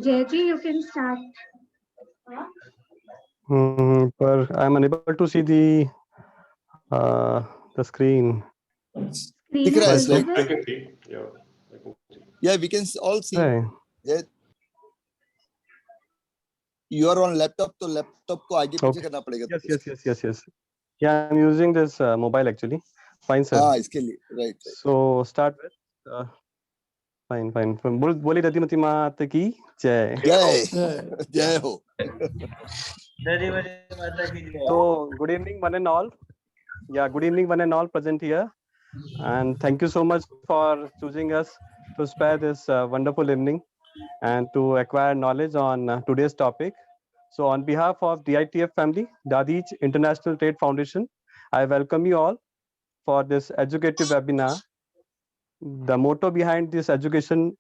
Jayji, you can start. But I'm unable to see the screen. Screen Dikh raha is hai, But right? visible. Yeah, we can all see. hey, Yeah. You are on laptop, तो laptop को आगे पीछे करना पड़ेगा तुमको. yes. Yeah, I'm using this mobile actually. Fine, sir. हाँ, इसके लिए, right. So start with. Fine. बोली रतिमती मात की जय. जय हो. So good evening, one and all. Yeah, good evening, one and all present here. And thank you so much for choosing us to spare this wonderful evening and to acquire knowledge on today's topic. So on behalf of DITF family, Dadheech International Trade Foundation, I welcome you all for this educative webinar. The motto behind this education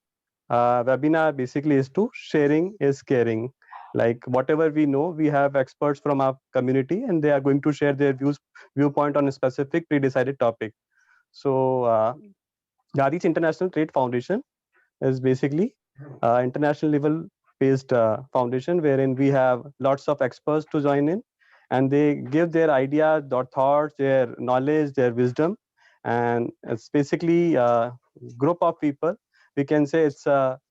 webinar basically is to sharing is caring. Like whatever we know, we have experts from our community and they are going to share their viewpoint on a specific pre-decided topic. So Dadheech International Trade Foundation is basically international level based foundation wherein we have lots of experts to join in and they give their ideas, their thoughts, their knowledge, their wisdom, and it's basically a group of people. We can say it's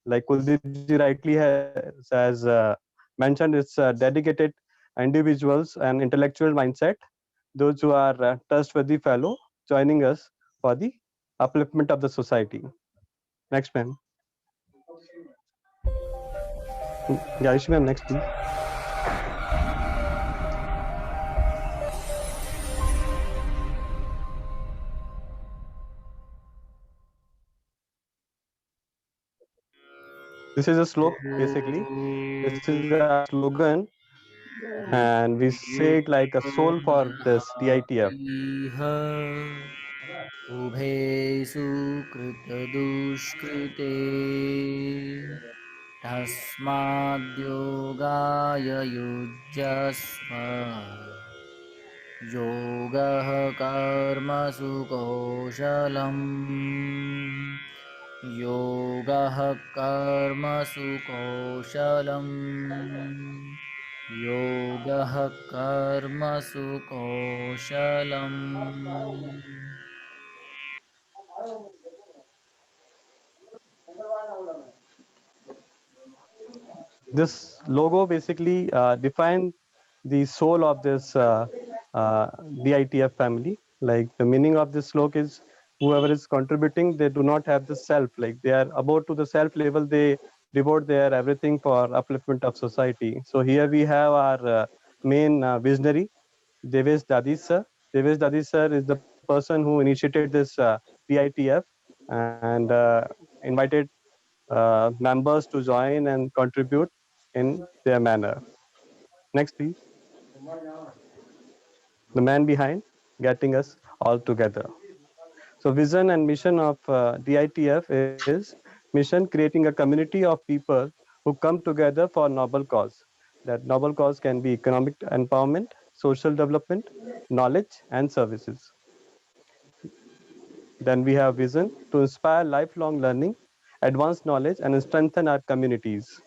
like Kuldeep ji rightly has mentioned, it's dedicated individuals and intellectual mindset, those who are trustworthy fellow joining us for the upliftment of the society. Next, ma'am. Yeah, Aishi ma'am, next please. This is a slogan basically. This is a slogan and we say it like a soul for this DITF. उभे सुकृतदुष्कृते तस्माद्योगाय युज्यस्व योगः कर्मसु कौशलम् योगः कर्मसु कौशलम् योगः कर्मसु कौशलम्. This logo basically defines the soul of this DITF family. Like the meaning of this slogan is whoever is contributing, they do not have the self, like they are about to the self level, they devote their everything for upliftment of society. So here we have our main visionary, Devesh Dadhich sir. Devesh Dadhich sir is the person who initiated this DITF and invited members to join and contribute in their manner. Next, please. The man behind getting us all together. So vision and mission of DITF is mission creating a community of people who come together for noble cause. That noble cause can be economic empowerment, social development, knowledge and services. Then we have vision to inspire lifelong learning, advance knowledge and strengthen our communities.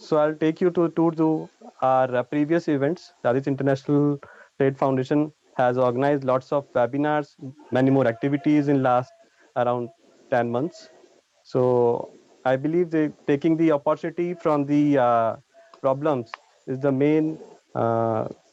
So I'll take you to our previous events. Dadheech International Trade Foundation has organized lots of webinars, many more activities in last around 10 months. So I believe taking the opportunity from the problems is the main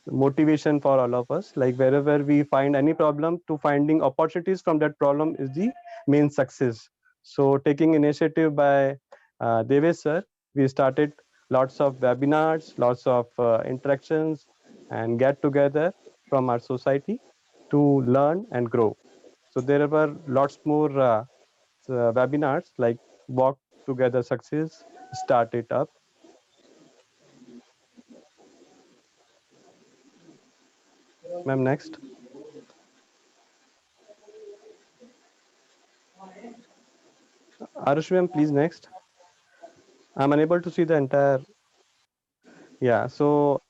motivation for all of us. Like wherever we find any problem, to finding opportunities from that problem is the main success. So taking initiative by Devesh sir, we started lots of webinars, lots of interactions and get together from our society to learn and grow. So there were lots more webinars like Walk Together Success, Start It Up. Ma'am, next. Arush ma'am, please next. I'm unable to see the entire. Yeah, so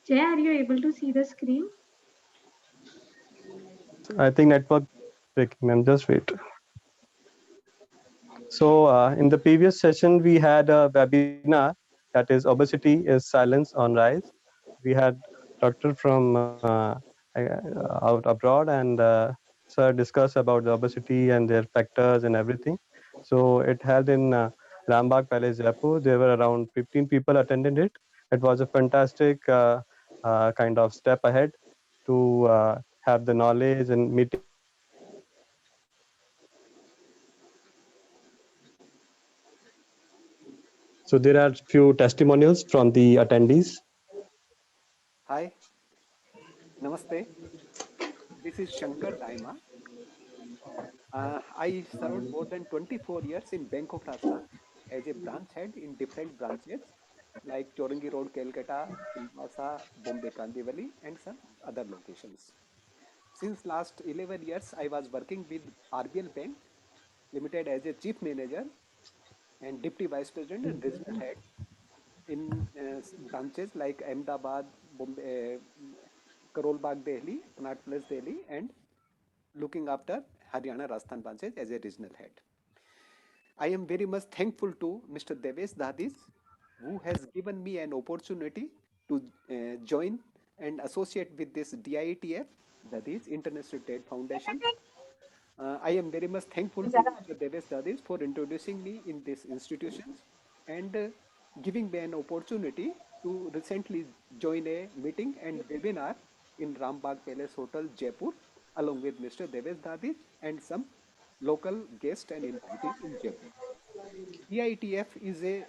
Jay, are you able to see the screen? I think network breaking, ma'am. Just wait. So in the previous session, we had a webinar that is obesity is silence on rise. We had doctor from out abroad and sir discuss about the obesity and their factors and everything. So it held in Rambagh Palace, Jaipur. There were around 15 people attended it. It was a fantastic kind of step ahead to have the knowledge and meeting with the experts and so there are few testimonials from the attendees. Hi, Namaste. This is Shankar Daima. I served more than 24 years in Bank of Rajasthan as a branch head in different branches like Chorangi Road, Calcutta, Silvassa, Bombay Kandivali, and some other locations. Since last 11 years, I was working with RBL Bank Limited as a chief manager and deputy vice president and regional head in branches like Ahmedabad, Bombay, Karol Bagh, Delhi, Connaught Place, Delhi, and looking after Haryana Rajasthan branches as a regional head. I am very much thankful to Mr. Devesh Dadhich, who has given me an opportunity to join and associate with this DITF, that is International Trade Foundation. I am very much thankful to Mr. Devesh Dadhich for introducing me in these institutions and giving me an opportunity to recently join a meeting and webinar in Rambagh Palace Hotel, Jaipur, along with Mr. Devesh Dadhich and some local guests and invitees in Jaipur. DITF is a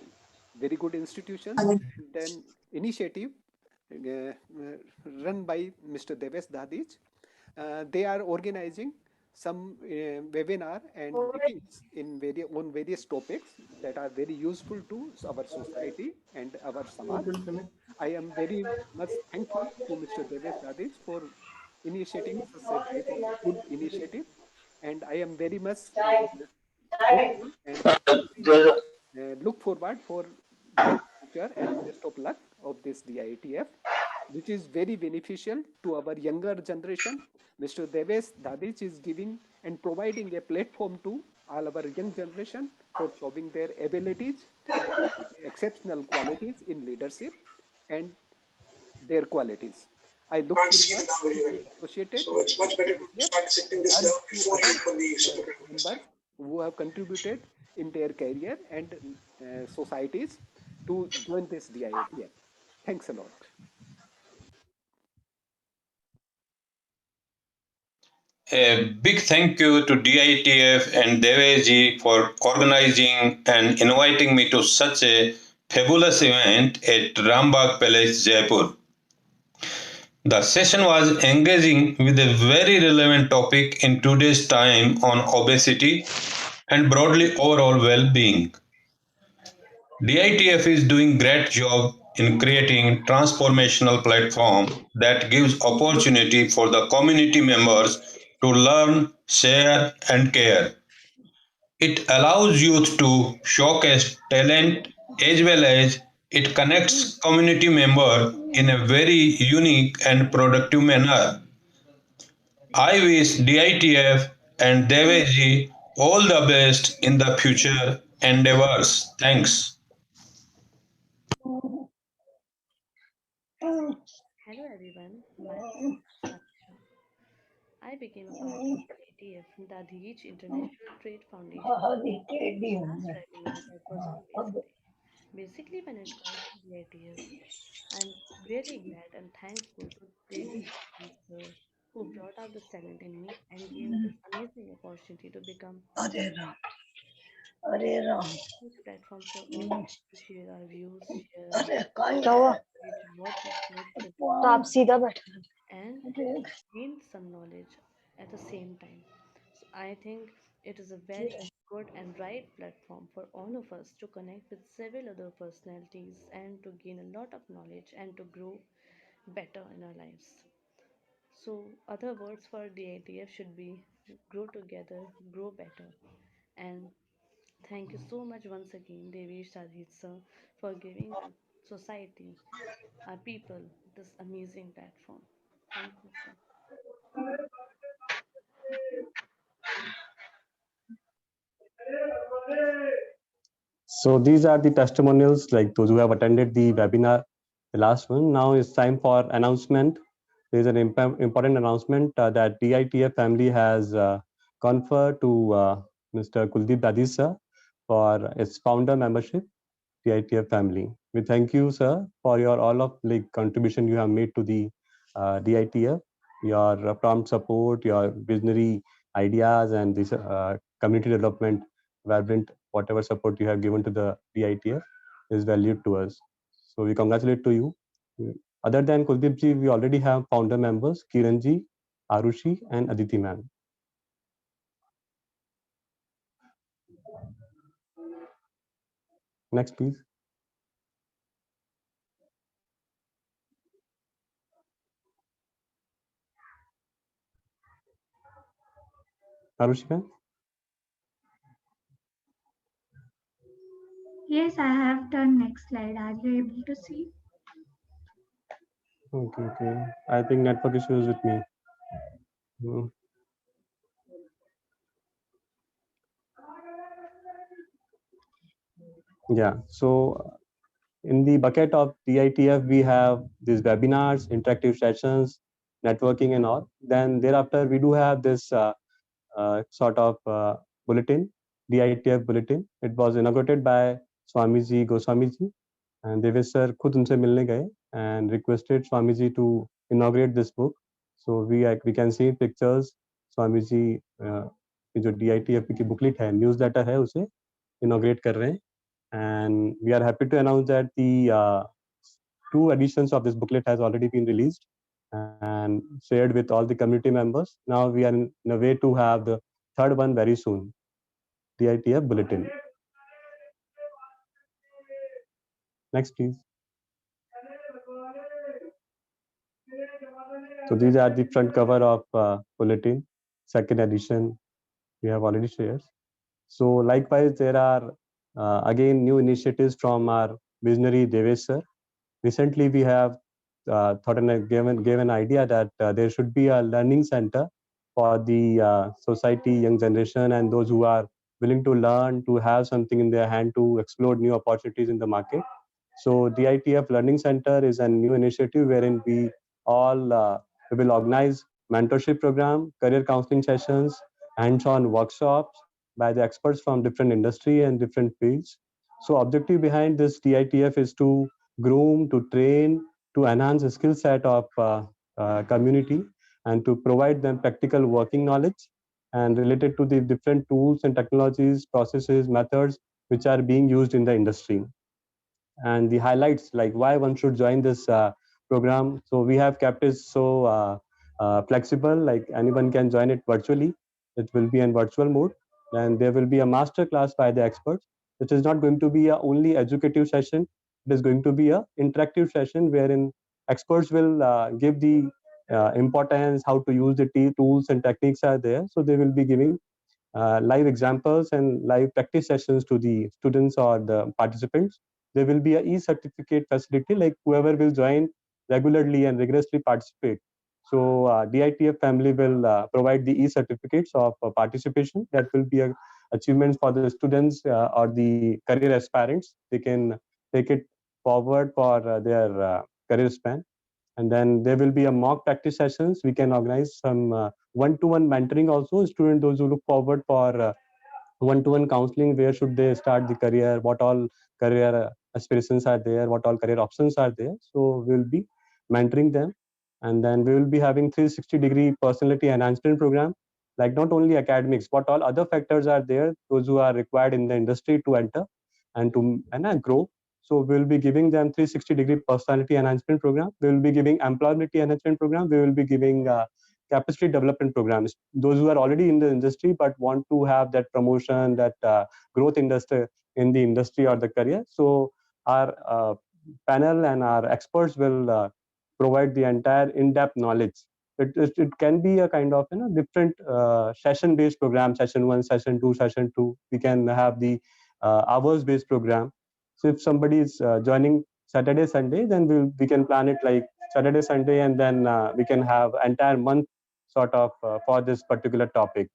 very good institution and an initiative run by Mr. Devesh Dadhich. They are organizing some webinar and meetings on various topics that are very useful to our society and our samaj. I am very much thankful to Mr. Devesh Dadhich for initiating such a type of good initiative, and I am very much hopeful and look forward for best future and best of luck of this DITF, which is very beneficial to our younger generation. Mr. Devesh Dadhich is giving and providing a platform to all our young generation for showing their abilities and exceptional qualities in leadership and their qualities. I look forward to be associated with DITF and urge to other members who have contributed in their career and societies to join this DITF. Thanks a lot. A big thank you to DITF and Devesh for organizing and inviting me to such a fabulous event at Rambagh Palace, Jaipur. The session was engaging with a very relevant topic in today's time on obesity and broadly overall well-being. DITF is doing great job in creating transformational platform that gives opportunity for the community members to learn, share and care. It allows youth to showcase talent as well as it connects community members in a very unique and productive manner. I wish DITF and Devesh all the best in the future endeavors. Thanks. Hello everyone, my name is SATHISH. I became a part of DITF, Dadheech International Trade Foundation, last webinar that was on obesity. Basically, when it comes to DITF, I'm really glad and thankful to Devesh sir who brought out the talent in me and gave this amazing opportunity to become this platform for all to share our views, share our what we felt and gain some knowledge at the same time. So I think it is a very good and right platform for all of us to connect with several other personalities and to gain a lot of knowledge and to grow better in our lives. So other words for the ITF should be grow together, grow better. And thank you so much once again, Devesh Sadhit sir, for giving our society, our people, this amazing platform. Thank you, sir. So these are the testimonials, like those who have attended the webinar, the last one. Now it's time for announcement. There is an important announcement that DITF family has conferred to Mr. Kuldeep Dadhich sir for its founder membership, DITF family. We thank you, sir, for your all of like contribution you have made to the DITF, your prompt support, your visionary ideas, and this community development, vibrant whatever support you have given to the DITF is valued to us. So we congratulate to you. Other than Kuldeep ji, we already have founder members Kiran ji, Arushi, and Aditi ma'am. Next, please. Arushi ma'am. Yes, I have done next slide. Are you able to see? Okay. I think network issue is with me. Yeah. So in the bucket of DITF, we have these webinars, interactive sessions, networking, and all. Then thereafter, we do have this sort of bulletin, DITF bulletin. It was inaugurated by Swamiji Goswamiji, and Devesh sir खुद उनसे मिलने गए and requested Swamiji to inaugurate this book. So we can see pictures. Swamiji की जो DITF की booklet है, newsletter है, उसे inaugurate कर रहे हैं. And we are happy to announce that the 2 editions of this booklet has already been released and shared with all the community members. Now we are in a way to have the 3rd one very soon, the DITF bulletin. Next, please. So these are the front cover of bulletin, 2nd edition. We have already shared. So likewise, there are again new initiatives from our visionary Devesh sir. Recently, we have thought and gave an idea that there should be a learning center for the society, young generation, and those who are willing to learn, to have something in their hand to explore new opportunities in the market. So DITF Learning Center is a new initiative wherein we will organize mentorship program, career counseling sessions, hands-on workshops by the experts from different industry and different fields. So objective behind this DITF is to groom, to train, to enhance the skill set of community and to provide them practical working knowledge and related to the different tools and technologies, processes, methods which are being used in the industry. And the highlights, like why one should join this program. So we have kept it so flexible, like anyone can join it virtually. It will be in virtual mode, and there will be a master class by the experts. It is not going to be a only educative session. It is going to be a interactive session wherein experts will give the importance, how to use the tools and techniques are there. So they will be giving live examples and live practice sessions to the students or the participants. There will be a e-certificate facility, like whoever will join regularly and rigorously participate. So DITF family will provide the e-certificates of participation. That will be a achievements for the students or the career aspirants. They can take it forward for their career span. And then there will be a mock practice sessions. We can organize some one-to-one mentoring also. Students, those who look forward for one-to-one counseling, where should they start the career, what all career aspirations are there, what all career options are there. So we'll be mentoring them. And then we will be having 360-degree personality enhancement program, like not only academics, what all other factors are there, those who are required in the industry to enter and to grow. So we'll be giving them 360-degree personality enhancement program. We will be giving employability enhancement program. We will be giving capacity development programs. Those who are already in the industry but want to have that promotion, that growth industry in the industry or the career. So our panel and our experts will provide the entire in-depth knowledge. It can be a kind of different session-based program, session 1, session 2, session 2. We can have the hours-based program. So if somebody is joining Saturday, Sunday, then we can plan it like Saturday, Sunday, and then we can have entire month sort of for this particular topic.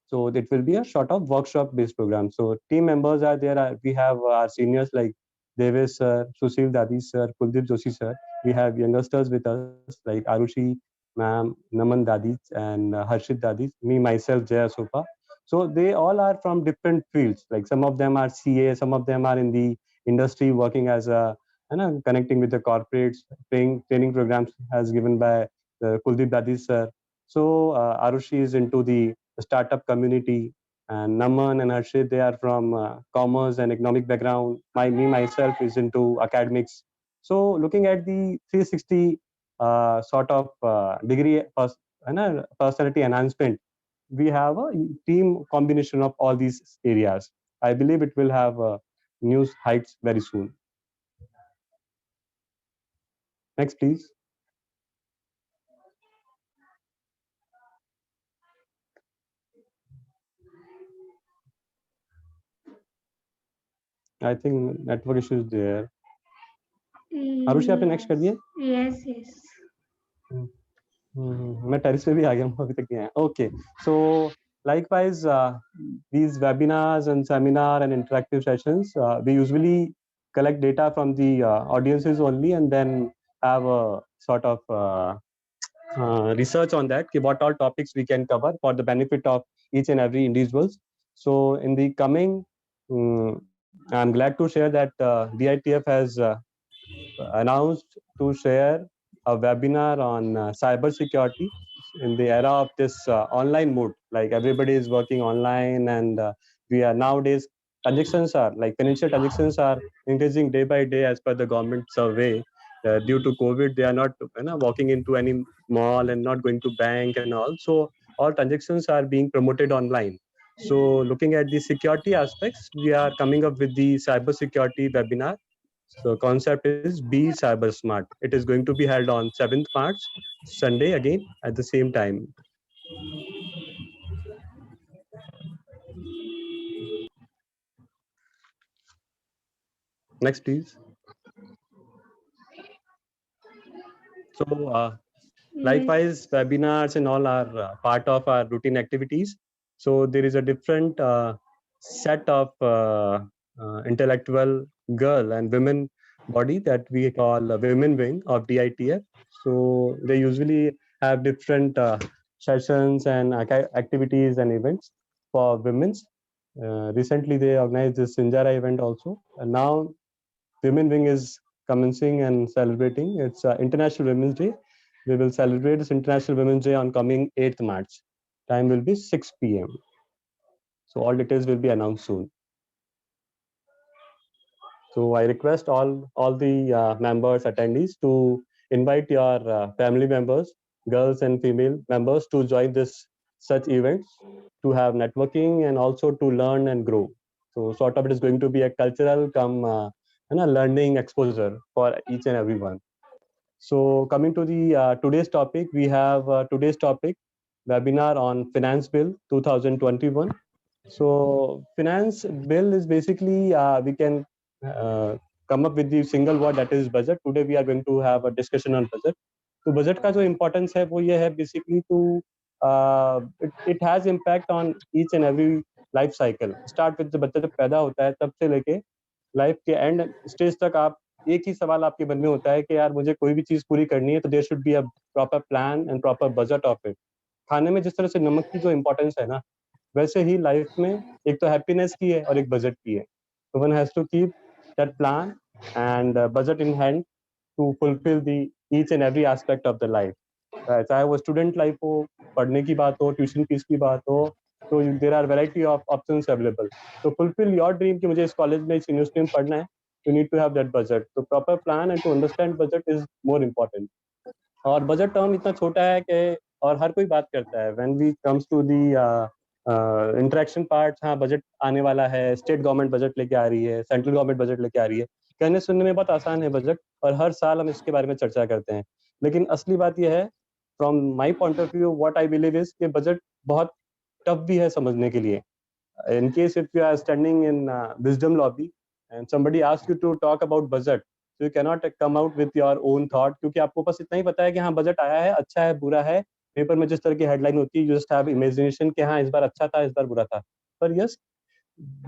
So it will be a sort of workshop-based program. So team members are there. We have our seniors like Devesh sir, Sushil Dadhich sir, Kuldeep Joshi sir. We have youngsters with us like Arushi ma'am, Naman Dadhich, and Harshit Dadhich, me myself, Jaya Sopa. So they all are from different fields. Like some of them are CA, some of them are in the industry working as a, connecting with the corporates, training programs as given by Kuldeep Dadhich sir. So Arushi is into the startup community, and Naman and Harshit, they are from commerce and economic background. Myself is into academics. So looking at the 360 sort of degree personality enhancement, we have a team combination of all these areas. I believe it will have news heights very soon. Next, please. I think network issue is there. Arushi आपने next कर दिए? Yes, yes. मैं terrace पे भी आ गया हूँ, अभी तक नहीं आया. Okay, so likewise, these webinars and seminar and interactive sessions, we usually collect data from the audiences only, and then have a sort of research on that, what all topics we can cover for the benefit of each and every individuals. So in the coming, I'm glad to share that DITF has announced to share a webinar on cyber security in the era of this online mode. Like everybody is working online, and we are nowadays transactions are like financial transactions are increasing day by day as per the government survey. Due to COVID, they are not walking into any mall and not going to bank and all. So all transactions are being promoted online. So looking at the security aspects, we are coming up with the cyber security webinar. So concept is Be Cyber Smart. It is going to be held on 7th March, Sunday again at the same time. Next, please. So likewise, webinars and all are part of our routine activities. So there is a different set of intellectual girl and women body that we call a women wing of DITF. So they usually have different sessions and activities and events for women's. Recently, they organized this Sinjara event also, and now Women Wing is commencing and celebrating. It's International Women's Day. We will celebrate this International Women's Day on coming 8th March. Time will be 6 p.m. So all details will be announced soon. So I request all the members, attendees to invite your family members, girls and female members to join this such events, to have networking and also to learn and grow. So sort of it is going to be a cultural come learning exposure for each and everyone. So coming to the today's topic, we have today's topic webinar on Finance Bill 2021. So finance bill is basically we can come up with the single word, that is budget. Today we are going to have a discussion on budget. तो budget का जो importance है वो ये है basically to it has impact on each and every life cycle. Start with the बच्चा जब पैदा होता है तब से लेके लाइफ के एंड स्टेज तक आप एक ही सवाल आपके मन में होता है कि यार मुझे कोई भी चीज पूरी करनी है तो there should be a proper plan and proper budget of it. खाने में जिस तरह से नमक की जो इम्पोर्टेंस है ना, वैसे ही लाइफ में एक तो हैप्पीनेस की है और एक बजट की है. तो one has to keep that plan and budget in hand to fulfil the each and every aspect of the life. चाहे वो स्टूडेंट लाइफ हो, पढ़ने की बात हो, ट्यूशन फीस की बात हो, तो there are variety of options available. तो फुलफिल योर ड्रीम कि मुझे इस कॉलेज में इस यूनिवर्सिटी में पढ़ना है, you need to have that budget. तो proper plan and to understand budget is more important. और बजट टर्म इतना छोटा है कि और हर कोई बात करता है. When we comes to the interaction part, हाँ बजट आने वाला है, स्टेट गवर्नमेंट बजट लेके आ रही है, सेंट्रल गवर्नमेंट बजट लेके आ रही है. कहने सुनने में बहुत आसान है बजट, और हर साल हम इसके बारे में चर्चा करते हैं. लेकिन असली बात यह है, from my point of view, what I believe is कि बजट बहुत टफ भी है समझने के लिए. In case if you are standing in wisdom lobby and somebody asks you to talk about budget, So you cannot come out with your own thought, क्योंकि आपको बस इतना ही पता है कि हाँ बजट आया है, अच्छा है, बुरा है. पेपर में जिस तरह की हेडलाइन होती है, you just have imagination कि हाँ इस बार अच्छा था, इस बार बुरा था. But yes,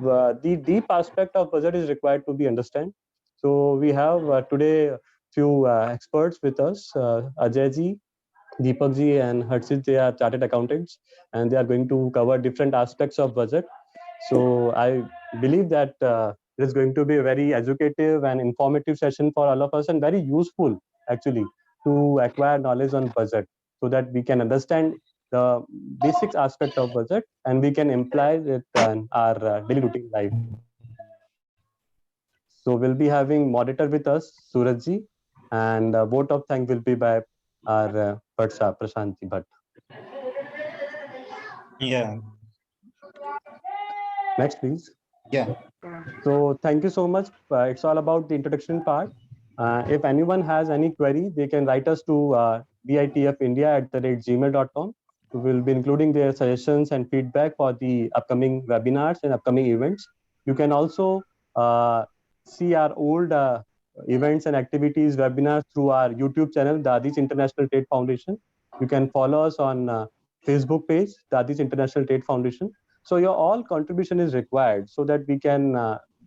the deep aspect of budget is required to be understood. So we have today few experts with us, Ajay ji, Deepak ji, and Harshit. They are chartered accountants, and they are going to cover different aspects of budget. So I believe that it is going to be a very educative and informative session for all of us, and very useful actually to acquire knowledge on budget, so that we can understand the basic aspect of budget and we can imply it in our daily routine life. So we'll be having moderator with us, Suraj ji, and vote of thank will be by our Prashant ji Bhatt. Yeah. Next, please. Yeah. So thank you so much. It's all about the introduction part. If anyone has any query, they can write us to ditfindia@gmail.com. We'll be including their suggestions and feedback for the upcoming webinars and upcoming events. You can also see our old events and activities webinars through our YouTube channel, Dadheech International Trade Foundation. You can follow us on Facebook page, Dadheech International Trade Foundation. So your all contribution is required so that we can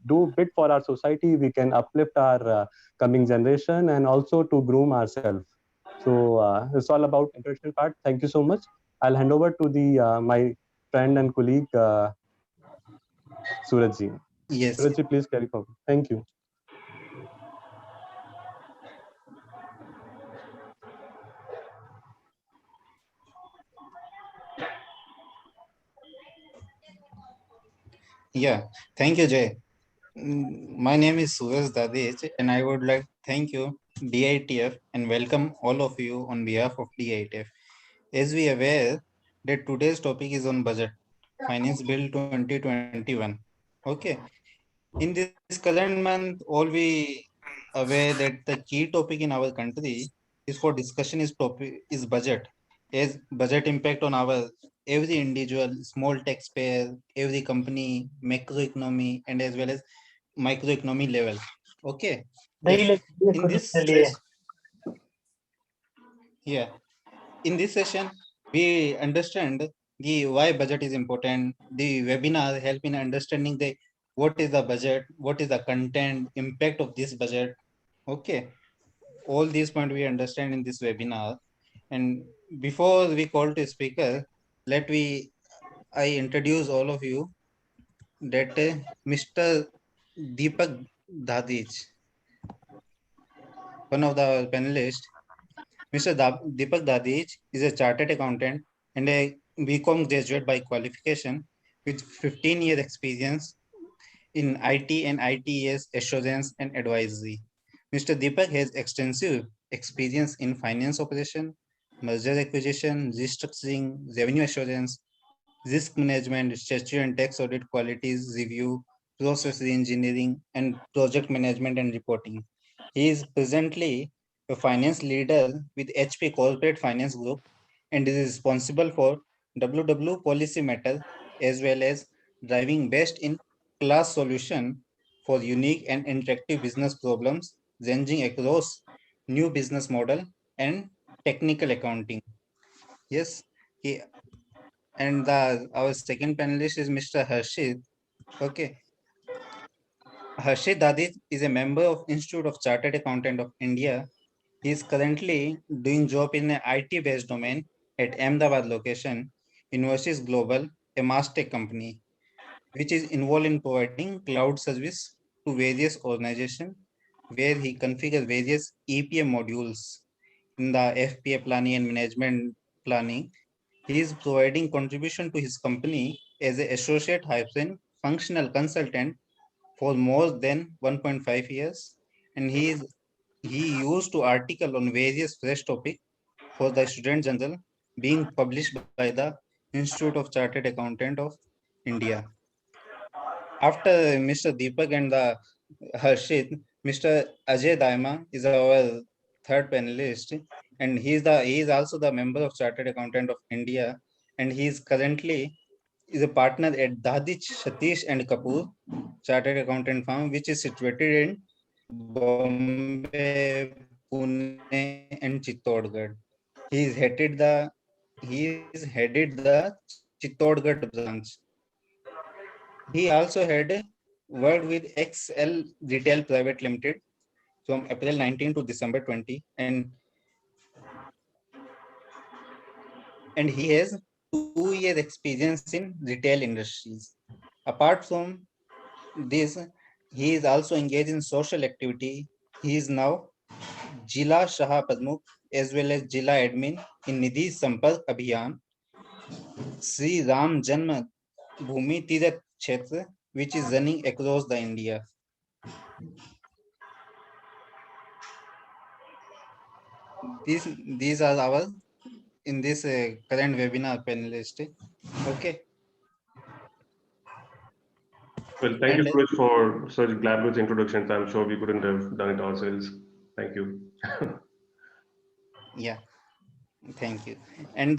do a bit for our society, we can uplift our coming generation and also to groom ourselves. So it's all about introduction part. Thank you so much. I'll hand over to the my friend and colleague Suraj ji. Yes. Suraj ji, please carry forward. Thank you. Yeah. Thank you, Jay. My name is Gst Dadhich, and I would like to thank you, DITF, and welcome all of you on behalf of DITF. As we are aware that today's topic is on budget, Finance Bill 2021. Okay. In this current month, all we aware that the key topic in our country is for discussion is budget. As budget impact on our every individual, small taxpayer, every company, macroeconomy, and as well as microeconomy level. Okay. Yes. In this in this session, we understand the why budget is important. The webinar help in understanding the what is the budget, what is the content, impact of this budget. Okay. All these points we understand in this webinar. And before we call to speaker, I introduce all of you that Mr. Deepak Dadhich, one of the panelists. Mr. Deepak Dadhich is a chartered accountant and a BCom graduate by qualification with 15-year experience in IT and ITES assurance and advisory. Mr. Deepak has extensive experience in finance operation, merger acquisition, restructuring, revenue assurance, risk management, statutory and tax audit qualities review, process engineering, and project management and reporting. He is presently a finance leader with HP Corporate Finance Group and is responsible for WW Policy Matter as well as driving best in class solution for unique and interactive business problems ranging across new business model and technical accounting. Yes, and our second panelist is Mr. Harshit. Okay. Harshit Dadhich is a member of Institute of Chartered Accountant of India. He is currently doing job in an IT-based domain at Ahmedabad Location, Evosys Global, a Mastek Company, which is involved in providing cloud service to various organizations where he configures various EPM modules in the FPA planning and management planning. He is providing contribution to his company as an Associate Hyperion Functional Consultant for more than 1.5 years, and he used to article on various fresh topics for the Student Journal being published by the Institute of Chartered Accountant of India. After Mr. Deepak and the Harshit, Mr. Ajay Dayama is our third panelist, and he is also the member of Chartered Accountant of India, and he is currently a partner at Dadheech, SATHISH and KAPOOR Chartered Accountant firm, which is situated in Bombay, Pune, and Chittorgarh. He's headed the Chittorgarh branch. He also had worked with XL Retail Private Limited from April 19 to December 20, and he has 2 years experience in retail industries. Apart from this, he is also engaged in social activity. He is now Jila Shaha Padmukh as well as Jila Admin in Nidhi Sampark Abhiyan, Sri Ram Janma Bhumi Tirath Kshetra, which is running across the India. These are our in this current webinar panelist. Okay. Well, thank you so much for such glamorous introductions. I'm sure we couldn't have done it ourselves. Thank you. Yeah, thank you. And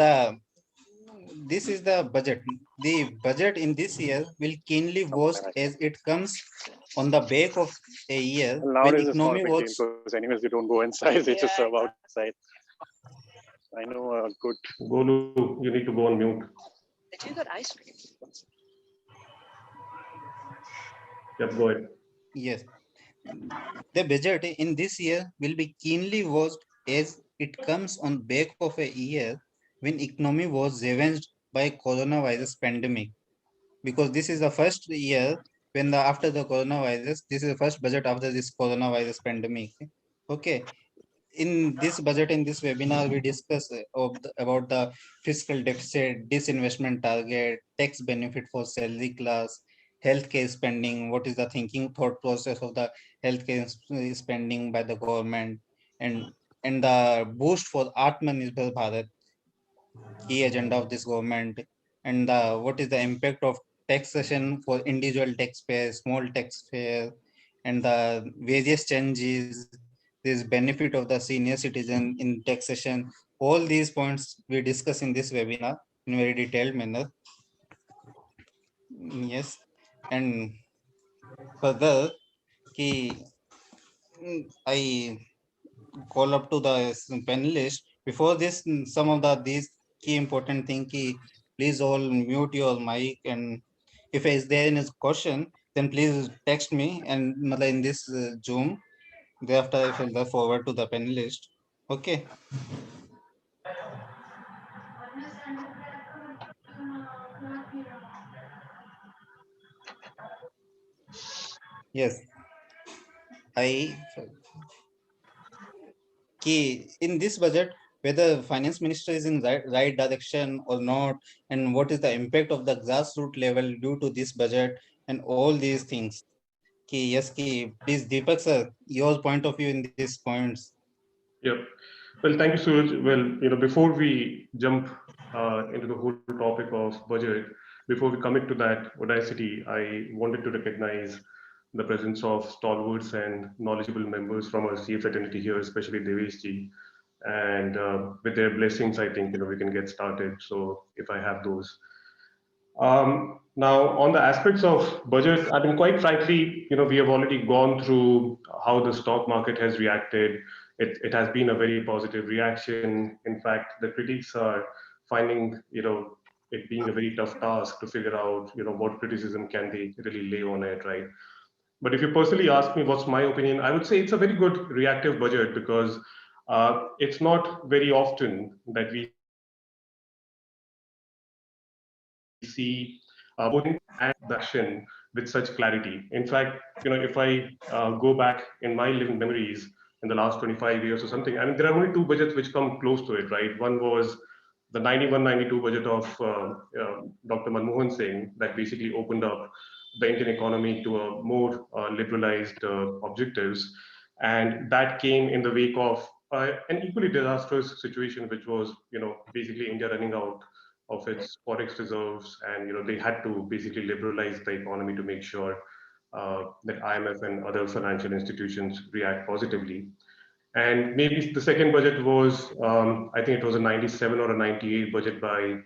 this is the budget. The budget in this year will keenly watched as it comes on the back of a year when economy was. Because anyways, they don't go inside; they just serve outside. I know a good. Golu, you need to go on mute. You got ice cream. Yep, go ahead. Yes. The budget in this year will be keenly watched as it comes on back of a year when economy was ravaged by coronavirus pandemic. Because this is the first year when after the coronavirus, this is the first budget after this coronavirus pandemic. Okay. In this budget, in this webinar, we discuss about the fiscal deficit, disinvestment target, tax benefit for salary class, healthcare spending, what is the thought process of the healthcare spending by the government, and the boost for Atmanirbhar Bharat, key agenda of this government, and what is the impact of taxation for individual taxpayers, small taxpayer, and the various changes, this benefit of the senior citizen in taxation. All these points we discuss in this webinar in very detailed manner. Yes, and further, I call up to the panelists. Before this, some of these key important thing, please all mute your mic, and if is there any question, then please text me and in this Zoom. Thereafter, I will forward to the panelist. Okay. Yes. In this budget, whether finance minister is in right direction or not, and what is the impact of the grassroots level due to this budget, and all these things. Yes, please, Deepak sir, your point of view in these points. Yep. Well, thank you, Suraj. Well, before we jump into the whole topic of budget, before we commit to that audacity, I wanted to recognize the presence of stalwarts and knowledgeable members from our CF fraternity here, especially Devesh ji. And with their blessings, I think we can get started. So if I have those. Now, on the aspects of budget, I mean, quite frankly, we have already gone through how the stock market has reacted. It has been a very positive reaction. In fact, the critics are finding, it being a very tough task to figure out, what criticism can they really lay on it, right? But if you personally ask me what's my opinion, I would say it's a very good reactive budget because it's not very often that we see putting and the action with such clarity. In fact, if I go back in my living memories in the last 25 years or something, I mean, there are only two budgets which come close to it, right? One was the 91-92 budget of Dr. Manmohan Singh that basically opened up the Indian economy to a more liberalized objectives. And that came in the wake of an equally disastrous situation, which was, basically India running out of its forex reserves, and they had to basically liberalize the economy to make sure that IMF and other financial institutions react positively. And maybe the second budget was, I think it was a 97 or a 98 budget by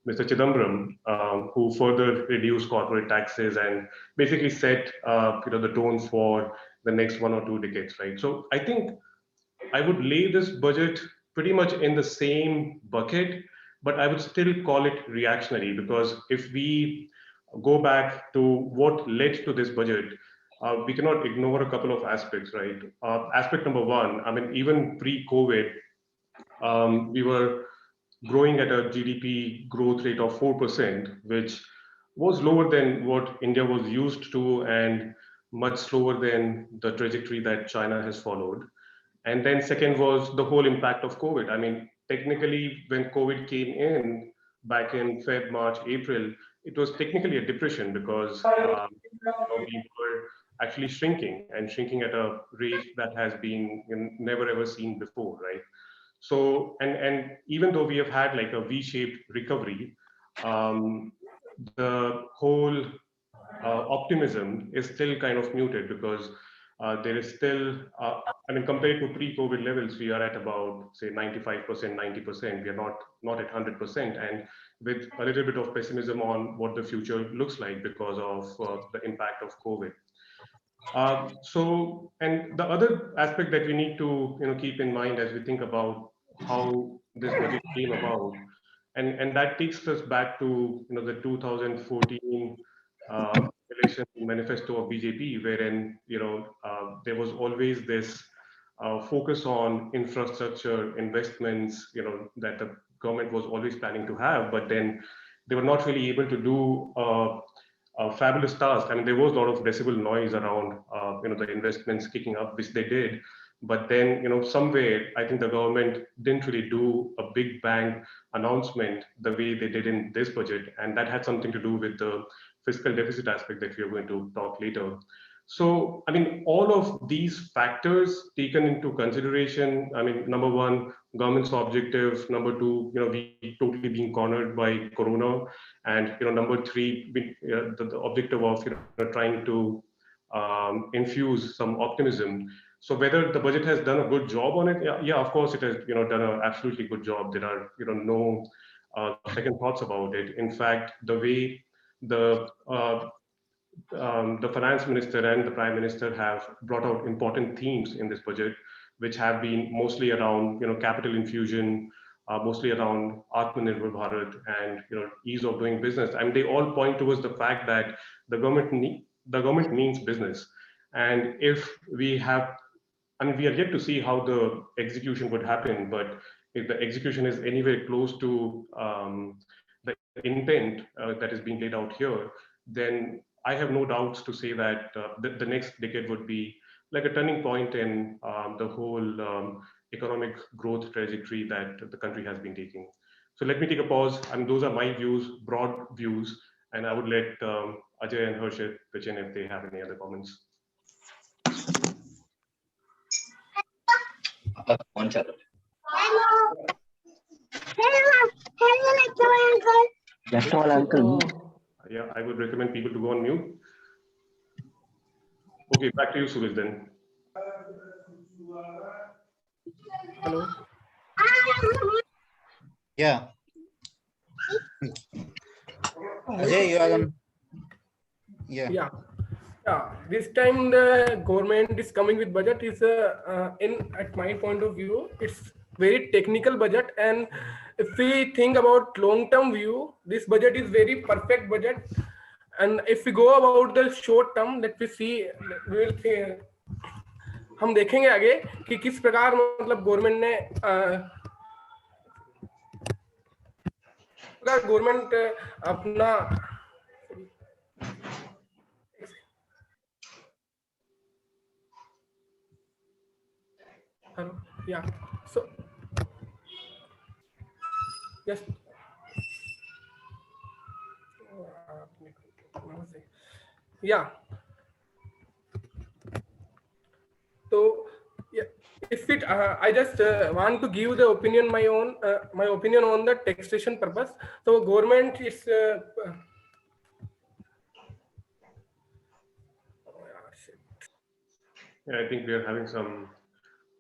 Mr. Chidambaram, who further reduced corporate taxes and basically set the tone for the next 1 or 2 decades, right? So I think I would lay this budget pretty much in the same bucket, but I would still call it reactionary, because if we go back to what led to this budget, we cannot ignore a couple of aspects, right? Aspect number one, I mean, even pre-COVID, we were growing at a GDP growth rate of 4%, which was lower than what India was used to and much slower than the trajectory that China has followed. And then second was the whole impact of COVID. I mean, technically, when COVID came in back in Feb, March, April, it was technically a depression because we were actually shrinking and shrinking at a rate that has been never ever seen before, right? So, and even though we have had like a V-shaped recovery, the whole optimism is still kind of muted, because there is still, I mean, compared to pre-COVID levels, we are at about, say, 95%, 90%. We are not at 100%, and with a little bit of pessimism on what the future looks like because of the impact of COVID. So, and the other aspect that we need to keep in mind as we think about how this budget came about, and that takes us back to the 2014 election manifesto of BJP, wherein there was always this focus on infrastructure investments, that the government was always planning to have, but then they were not really able to do a fabulous task. I mean, there was a lot of decibel noise around the investments kicking up, which they did. But then, somewhere, I think the government didn't really do a big bang announcement the way they did in this budget. And that had something to do with the fiscal deficit aspect that we are going to talk later. So, I mean, all of these factors taken into consideration, I mean, number one, government's objective, number two, we totally being cornered by Corona, and, number three, the objective of, trying to infuse some optimism. So whether the budget has done a good job on it, yeah, of course it has, done an absolutely good job. There are, no second thoughts about it. In fact, the way the finance minister and the prime minister have brought out important themes in this budget, which have been mostly around, capital infusion, mostly around Atmanirbhar Bharat and, ease of doing business. I mean, they all point towards the fact that the government means business. And if we have, I mean, we are yet to see how the execution would happen, but if the execution is anywhere close to the intent that is being laid out here, then I have no doubts to say that the next decade would be like a turning point in the whole economic growth trajectory that the country has been taking. So let me take a pause. I mean, those are my views, broad views, and I would let Ajay and Harshit pitch in if they have any other comments. Yeah, I would recommend people to go on mute. Okay, back to you, Suraj, then. Hello. Yeah. Ajay, you are on. Yeah. This time the government is coming with budget is at my point of view, it's very technical budget, and if we think about long-term view, this budget is very perfect budget. And if we go about the short term, let me see, we will see, हम देखेंगे आगे कि किस प्रकार मतलब government ने government अपना yeah, so yes, yeah. So yeah, if it I just want to give the opinion, my opinion on the taxation purpose. So government is yeah, I think we are having some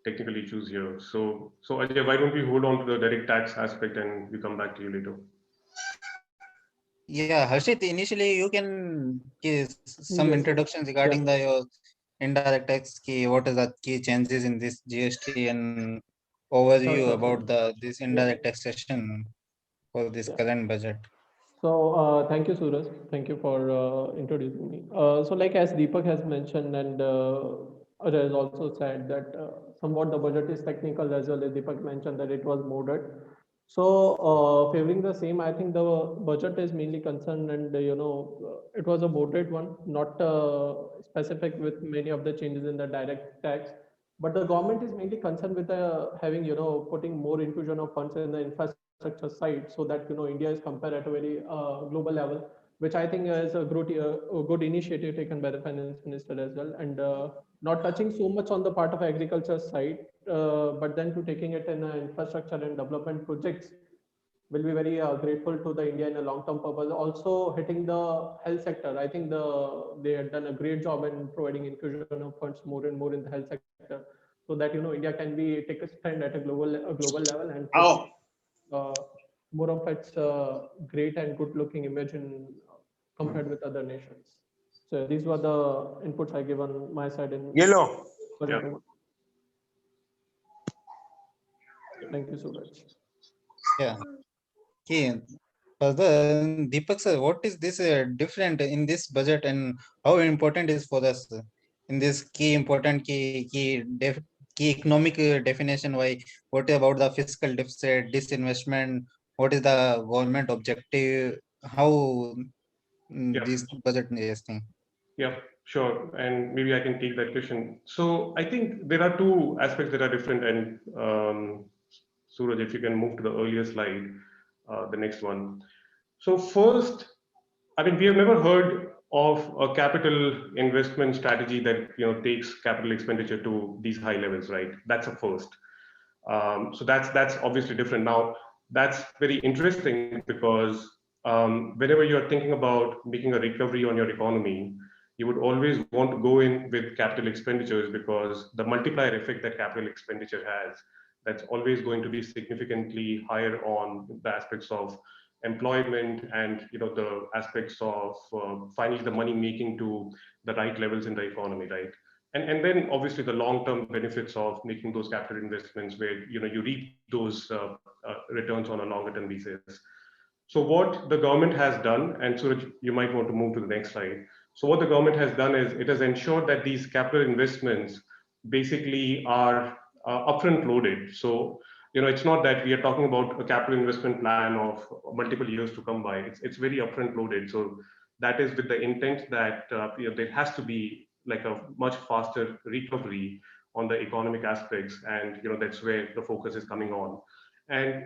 technical issues here. So Ajay, why don't we hold on to the direct tax aspect and we come back to you later? Yeah, Harshit, initially you can give some introduction regarding your indirect tax key, what is the key changes in this GST and overview about this indirect taxation for this current budget. So thank you, Suraj. Thank you for introducing me. So like as Deepak has mentioned and Ajay has also said that somewhat the budget is technical as well as Deepak mentioned that it was moderate. So favoring the same, I think the budget is mainly concerned and it was a moderate one, not specific with many of the changes in the direct tax. But the government is mainly concerned with having, putting more infusion of funds in the infrastructure side so that, India is compared at a very global level, which I think is a good initiative taken by the finance minister as well. And not touching so much on the part of agriculture side, but then to taking it in infrastructure and development projects will be very grateful to the India in a long-term purpose. Also hitting the health sector, I think they had done a great job in providing infusion of funds more and more in the health sector, so that India can be take a stand at a global level and more of its great and good-looking image in compared with other nations. So these were the inputs I give on my side in Yellow. budgeting. Thank you so much. Yeah. Okay. Further, Deepak sir, what is this different in this budget and how important is for us in this key economic definition? Why? What about the fiscal deficit, disinvestment? What is the government objective? How this budget is thing? Yeah, sure. And maybe I can take that question. So I think there are two aspects that are different. And Suraj, if you can move to the earlier slide, the next one. So first, I mean, we have never heard of a capital investment strategy that takes capital expenditure to these high levels, right? That's a first. So that's obviously different. Now, that's very interesting because whenever you're thinking about making a recovery on your economy, you would always want to go in with capital expenditures because the multiplier effect that capital expenditure has, that's always going to be significantly higher on the aspects of employment and the aspects of finally the money making to the right levels in the economy, right? And then obviously the long-term benefits of making those capital investments where you reap those returns on a longer-term basis. So what the government has done, and Suraj, you might want to move to the next slide. So what the government has done is it has ensured that these capital investments basically are upfront loaded. So it's not that we are talking about a capital investment plan of multiple years to come by. It's very upfront loaded. So that is with the intent that there has to be like a much faster recovery on the economic aspects, and that's where the focus is coming on. And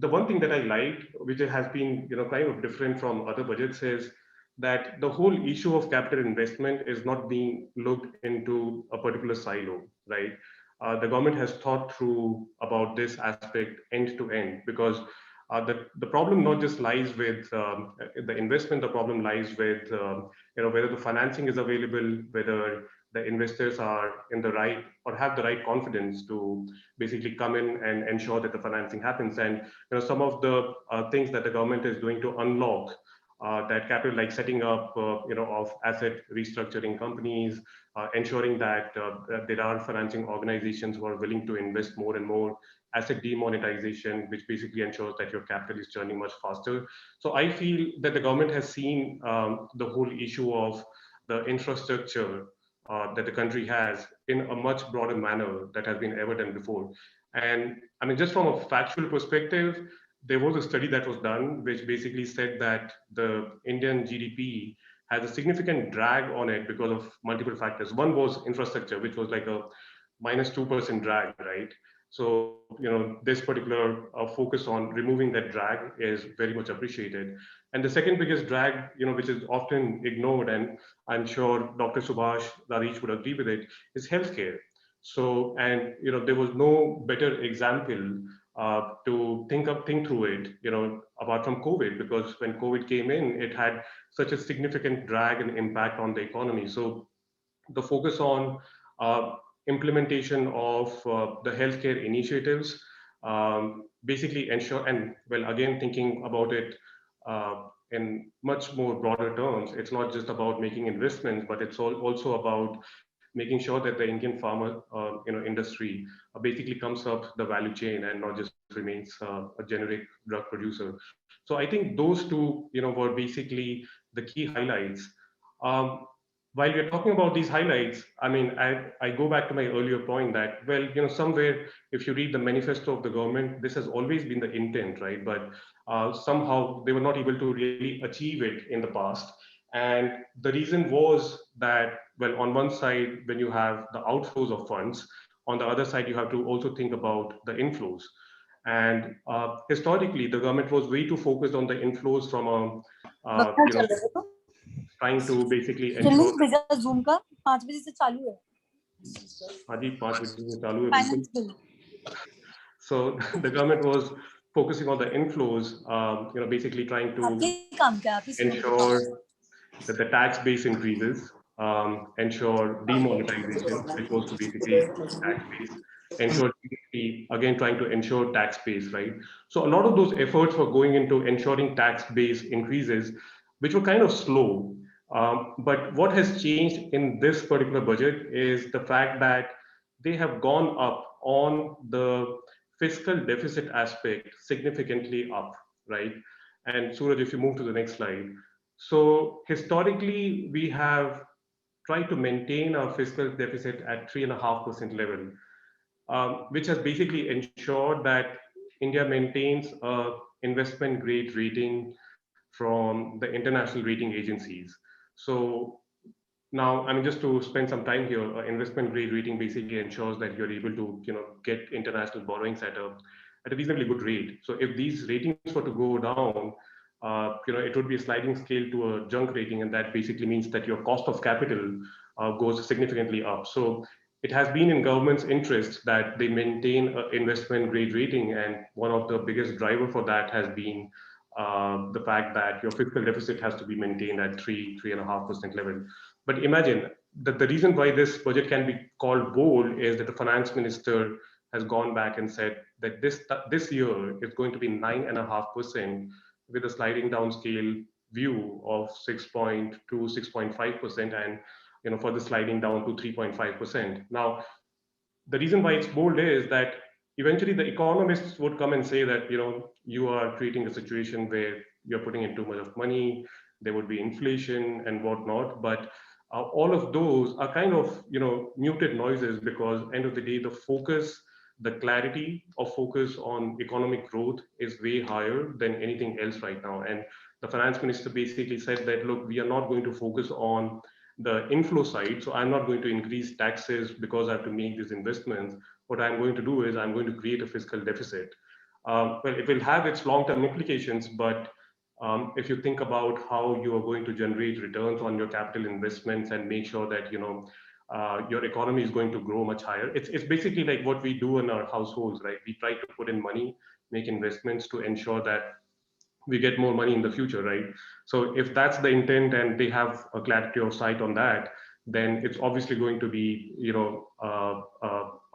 the one thing that I liked, which has been kind of different from other budgets, is that the whole issue of capital investment is not being looked into a particular silo, right? The government has thought through about this aspect end to end, because the problem not just lies with the investment, the problem lies with whether the financing is available, whether the investors are in the right or have the right confidence to basically come in and ensure that the financing happens. And some of the things that the government is doing to unlock that capital, like setting up of asset restructuring companies, ensuring that there are financing organizations who are willing to invest more and more, asset demonetization, which basically ensures that your capital is churning much faster. So I feel that the government has seen the whole issue of the infrastructure that the country has in a much broader manner that has been ever done before. And I mean, just from a factual perspective, there was a study that was done which basically said that the Indian GDP has a significant drag on it because of multiple factors. One was infrastructure, which was like a -2% drag, right? So, this particular focus on removing that drag is very much appreciated. And the second biggest drag, which is often ignored, and I'm sure Dr. Subhash Dadhich would agree with it, is healthcare. So, and there was no better example to think through it, apart from COVID, because when COVID came in, it had such a significant drag and impact on the economy. So the focus on implementation of the healthcare initiatives basically ensure, and well, again, thinking about it in much more broader terms, it's not just about making investments, but it's also about making sure that the Indian farmer industry basically comes up the value chain and not just remains a generic drug producer. So I think those two were basically the key highlights. While we're talking about these highlights, I mean, I go back to my earlier point that, well, somewhere, if you read the manifesto of the government, this has always been the intent, right? But somehow they were not able to really achieve it in the past. And the reason was that, well, on one side, when you have the outflows of funds, on the other side, you have to also think about the inflows. And historically, the government was way too focused on the inflows from trying to basically ensure. Zoom का 5 बजे से चालू है. हाँ जी, 5 बजे से चालू है बिल्कुल. So the government was focusing on the inflows, basically trying to ensure that the tax base increases, ensure demonetization, which was to basically tax base, ensure again trying to ensure tax base, right? So a lot of those efforts were going into ensuring tax base increases, which were kind of slow. But what has changed in this particular budget is the fact that they have gone up on the fiscal deficit aspect significantly up, right? And Suraj, if you move to the next slide. So historically, we have tried to maintain our fiscal deficit at 3.5% level, which has basically ensured that India maintains a investment grade rating from the international rating agencies. So now, I mean, just to spend some time here, investment grade rating basically ensures that you're able to, get international borrowings at a reasonably good rate. So if these ratings were to go down, it would be a sliding scale to a junk rating, and that basically means that your cost of capital goes significantly up. So it has been in government's interest that they maintain an investment grade rating, and one of the biggest driver for that has been the fact that your fiscal deficit has to be maintained at 3.5% level. But imagine that the reason why this budget can be called bold is that the finance minister has gone back and said that this year is going to be 9.5% with a sliding down scale view of 6.2, 6.5%, and for the sliding down to 3.5%. Now, the reason why it's bold is that eventually the economists would come and say that you are creating a situation where you're putting in too much of money, there would be inflation and whatnot, but all of those are kind of muted noises, because end of the day, the focus, the clarity of focus on economic growth is way higher than anything else right now. And the finance minister basically said that, look, we are not going to focus on the inflow side, so I'm not going to increase taxes because I have to make these investments. What I'm going to do is I'm going to create a fiscal deficit. Well, it will have its long-term implications, but if you think about how you are going to generate returns on your capital investments and make sure that your economy is going to grow much higher, it's basically like what we do in our households, right? We try to put in money, make investments to ensure that we get more money in the future, right? So if that's the intent and they have a clarity of sight on that, then it's obviously going to be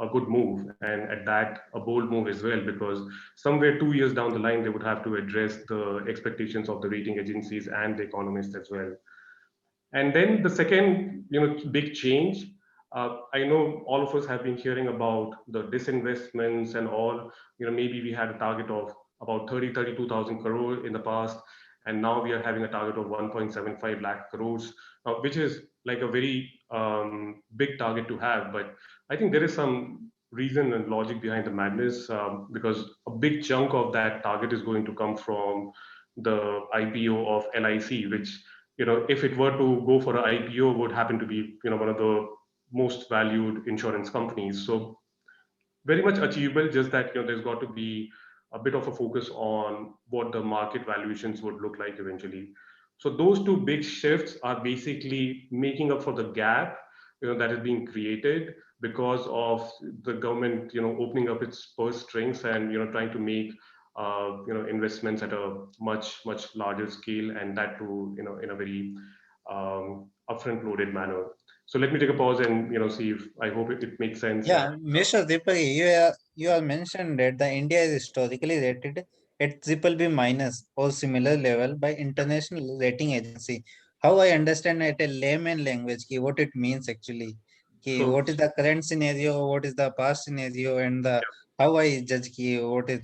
a good move, and at that a bold move as well, because somewhere 2 years down the line they would have to address the expectations of the rating agencies and the economists as well. And then the second big change, I know all of us have been hearing about the disinvestments and all. Maybe we had a target of about 32,000 crore in the past, and now we are having a target of 1.75 lakh crores, which is like a very big target to have. But I think there is some reason and logic behind the madness, because a big chunk of that target is going to come from the IPO of LIC, which if it were to go for an IPO, would happen to be one of the most valued insurance companies. So very much achievable, just that there's got to be a bit of a focus on what the market valuations would look like eventually. So those two big shifts are basically making up for the gap that is being created because of the government opening up its purse strings and trying to make investments at a much larger scale, and that too in a very upfront loaded manner. So let me take a pause and see if I hope it makes sense. Yeah, Mr. Deepak, you have mentioned that the India is historically rated at BBB minus or similar level by international rating agency. How I understand at a layman language what it means actually? कि what is the current scenario, what is the past scenario, and the how I judge कि what is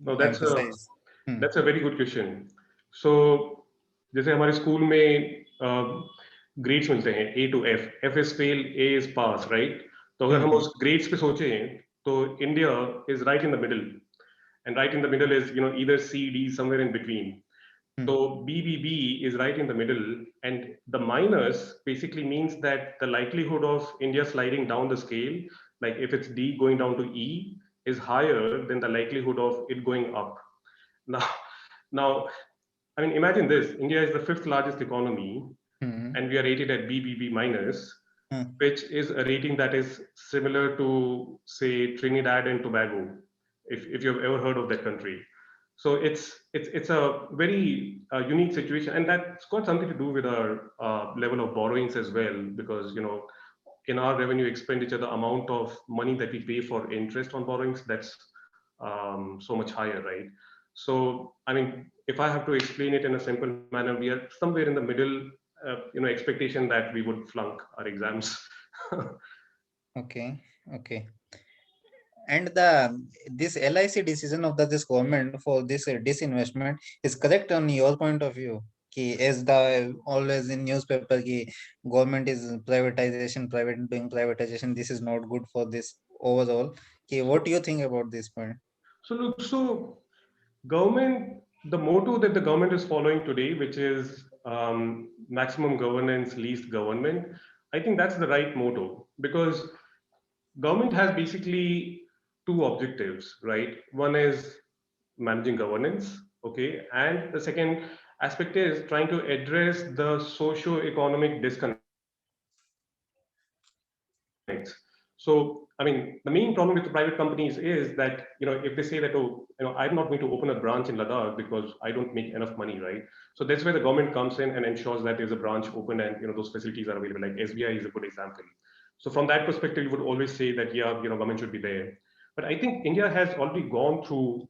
No, that's emphasize. a very good question. So जैसे हमारे school में grades मिलते हैं A to F, F is fail, A is pass, right? तो अगर हम उस ग्रेड्स पे सोचें तो India is right in the middle, and right in the middle is either C, D, somewhere in between. So BBB is right in the middle, and the minus basically means that the likelihood of India sliding down the scale, like if it's D going down to E, is higher than the likelihood of it going up. Now, I mean, imagine this: India is the 5th largest economy, and we are rated at BBB minus, which is a rating that is similar to, say, Trinidad and Tobago, if you've ever heard of that country. So it's a very unique situation, and that's got something to do with our level of borrowings as well, because in our revenue expenditure, the amount of money that we pay for interest on borrowings, that's so much higher, right? So I mean, if I have to explain it in a simple manner, we are somewhere in the middle, expectation that we would flunk our exams. Okay. And this LIC decision of this government for this disinvestment is correct on your point of view? As the always in newspaper, government is privatization, private doing privatization. This is not good for this overall. What do you think about this point? So look, government, the motto that the government is following today, which is maximum governance, least government, I think that's the right motto, because government has basically two objectives, right? One is managing governance, okay, and the second aspect is trying to address the socio-economic disconnects. So, I mean, the main problem with the private companies is that, if they say that, oh, I'm not going to open a branch in Ladakh because I don't make enough money, right? So that's where the government comes in and ensures that there's a branch open and, those facilities are available. Like SBI is a good example. So from that perspective, you would always say that, yeah, government should be there. But I think India has already gone through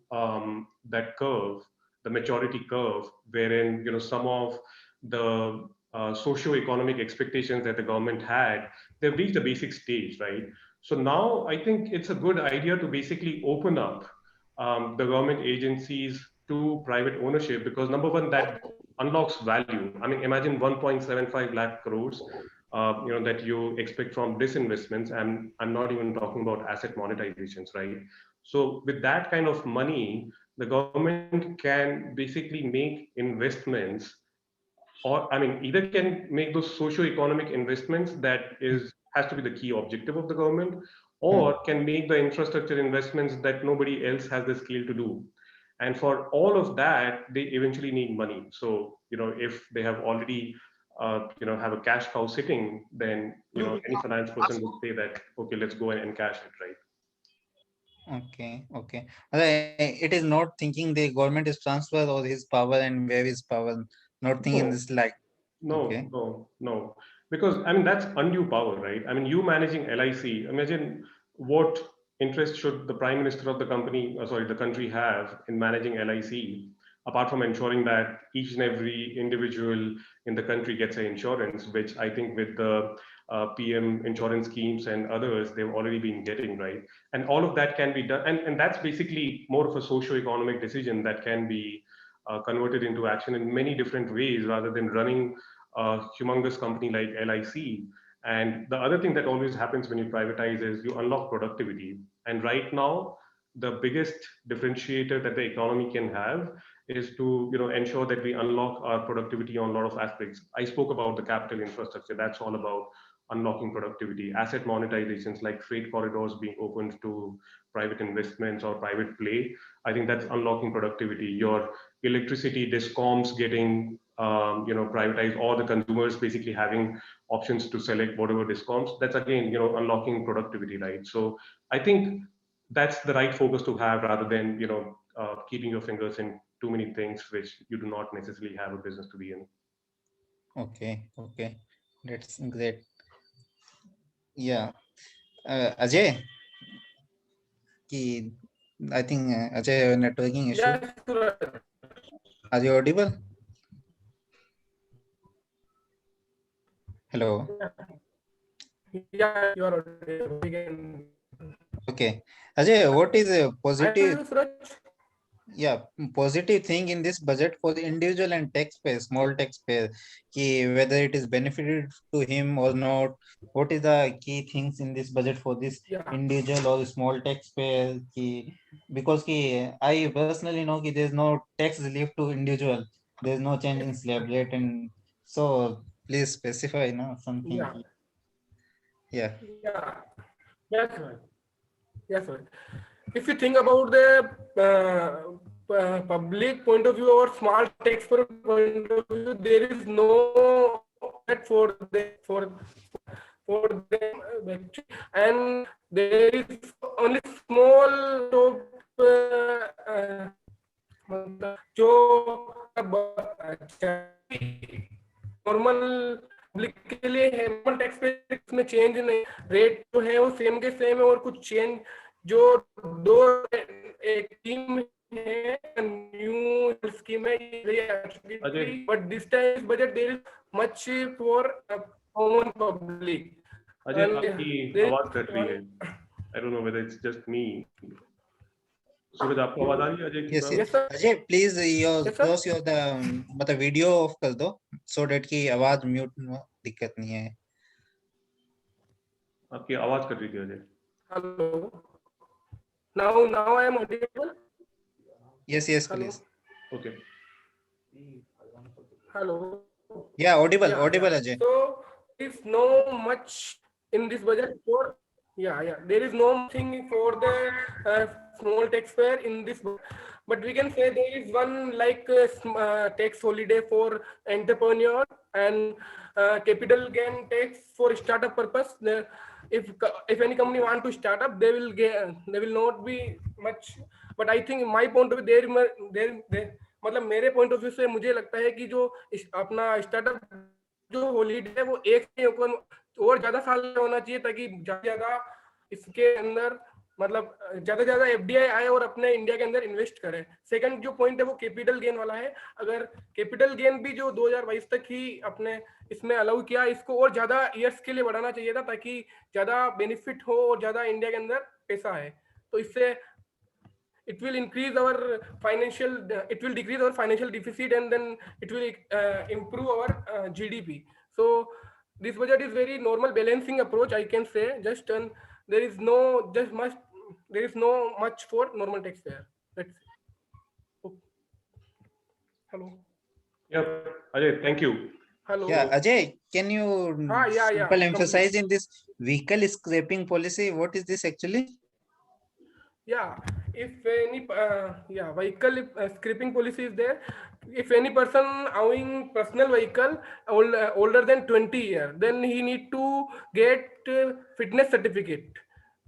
that curve, the maturity curve, wherein, some of the socio-economic expectations that the government had, they've reached a basic stage, right? So now I think it's a good idea to basically open up the government agencies to private ownership, because number one, that unlocks value. I mean, imagine 1.75 lakh crores that you expect from disinvestments, and I'm not even talking about asset monetizations, right? So with that kind of money, the government can basically make investments, or I mean, either can make those socio-economic investments that has to be the key objective of the government, or can make the infrastructure investments that nobody else has the skill to do. And for all of that, they eventually need money. So, if they have already, have a cash cow sitting, then, any finance person would say that, okay, let's go and cash it, right? Okay. It is not thinking the government is transfer or his power and where is power, not thinking this like. No. Because, I mean, that's undue power, right? I mean, you managing LIC, imagine what interest should the prime minister of the the country have in managing LIC, apart from ensuring that each and every individual in the country gets an insurance, which I think with the PM insurance schemes and others, they've already been getting, right? And all of that can be done. And that's basically more of a socio-economic decision that can be converted into action in many different ways, rather than running a humongous company like LIC. And the other thing that always happens when you privatize is you unlock productivity. And right now, the biggest differentiator that the economy can have is to ensure that we unlock our productivity on a lot of aspects. I spoke about the capital infrastructure. That's all about unlocking productivity. Asset monetizations like freight corridors being opened to private investments or private play, I think that's unlocking productivity. Your electricity discoms getting privatized, or the consumers basically having options to select whatever discoms, that's again unlocking productivity, right? So I think that's the right focus to have, rather than keeping your fingers in too many things which you do not necessarily have a business to be in. Okay, that's great. Yeah, Ajay, I think Ajay networking issue. Yes, are you audible? Hello. Yeah, you are audible. Okay. Ajay, what is a I positive? Suraj. Yeah, positive thing in this budget for the individual and taxpayer, small taxpayer, whether it is benefited to him or not. What is the key things in this budget for this individual or small taxpayer? Because I personally know there's no tax relief to individual. There's no change in slab rate, and so please specify something. Yeah. Yeah. Yeah. Yes, sir. Yes, sir. If you think about the public point of view or small taxpayer point of view, there is no that for them and there is only small जो normal public के लिए है, normal tax पे में change नहीं, rate जो है वो सेम के सेम है और कुछ चेंज जो दो एक टीम है न्यू स्कीम है, but this time budget there is much for common public. Ajay, आपकी आवाज कट रही है. I don't know whether it's just me. सूरज, आपको आवाज आ रही है Ajay? Yes, Ajay please close your the मतलब वीडियो ऑफ कर दो so that की आवाज म्यूट दिक्कत नहीं है. आपकी आवाज कट रही थी Ajay. Hello. Now I am audible. Yes, please. Okay. Hello. Yeah, audible Ajay. So there is no much in this budget for there is no thing for the small taxpayer in this, but we can say there is one like tax holiday for entrepreneur and capital gain tax for startup purpose. If any company want to start up, they will not be much, but I think my point of view there मतलब मेरे point of view से मुझे लगता है कि जो अपना startup जो हॉलीडे है वो एक और ज्यादा साल होना चाहिए ताकि ज्यादा इसके अंदर मतलब ज्यादा एफडीआई आए और अपने इंडिया के अंदर इन्वेस्ट करें. सेकंड जो पॉइंट है वो कैपिटल गेन वाला है. अगर कैपिटल गेन भी जो 2022 तक ही अपने इसमें अलाउ किया, इसको और ज्यादा ईयर्स के लिए बढ़ाना चाहिए था ताकि ज्यादा बेनिफिट हो और ज्यादा इंडिया के अंदर पैसा है. तो इससे it will increase our financial, it will decrease our financial deficit and then it will improve our GDP. So this budget is very normal balancing approach, I can say. Just there is no much for normal taxpayer. That's it. Hello. Yeah, Ajay, thank you. Hello. Yeah, Ajay, can you simple emphasize in this vehicle scrapping policy? What is this actually? Yeah, if any vehicle scrapping policy is there, if any person owning personal vehicle older than 20 years, then he need to get fitness certificate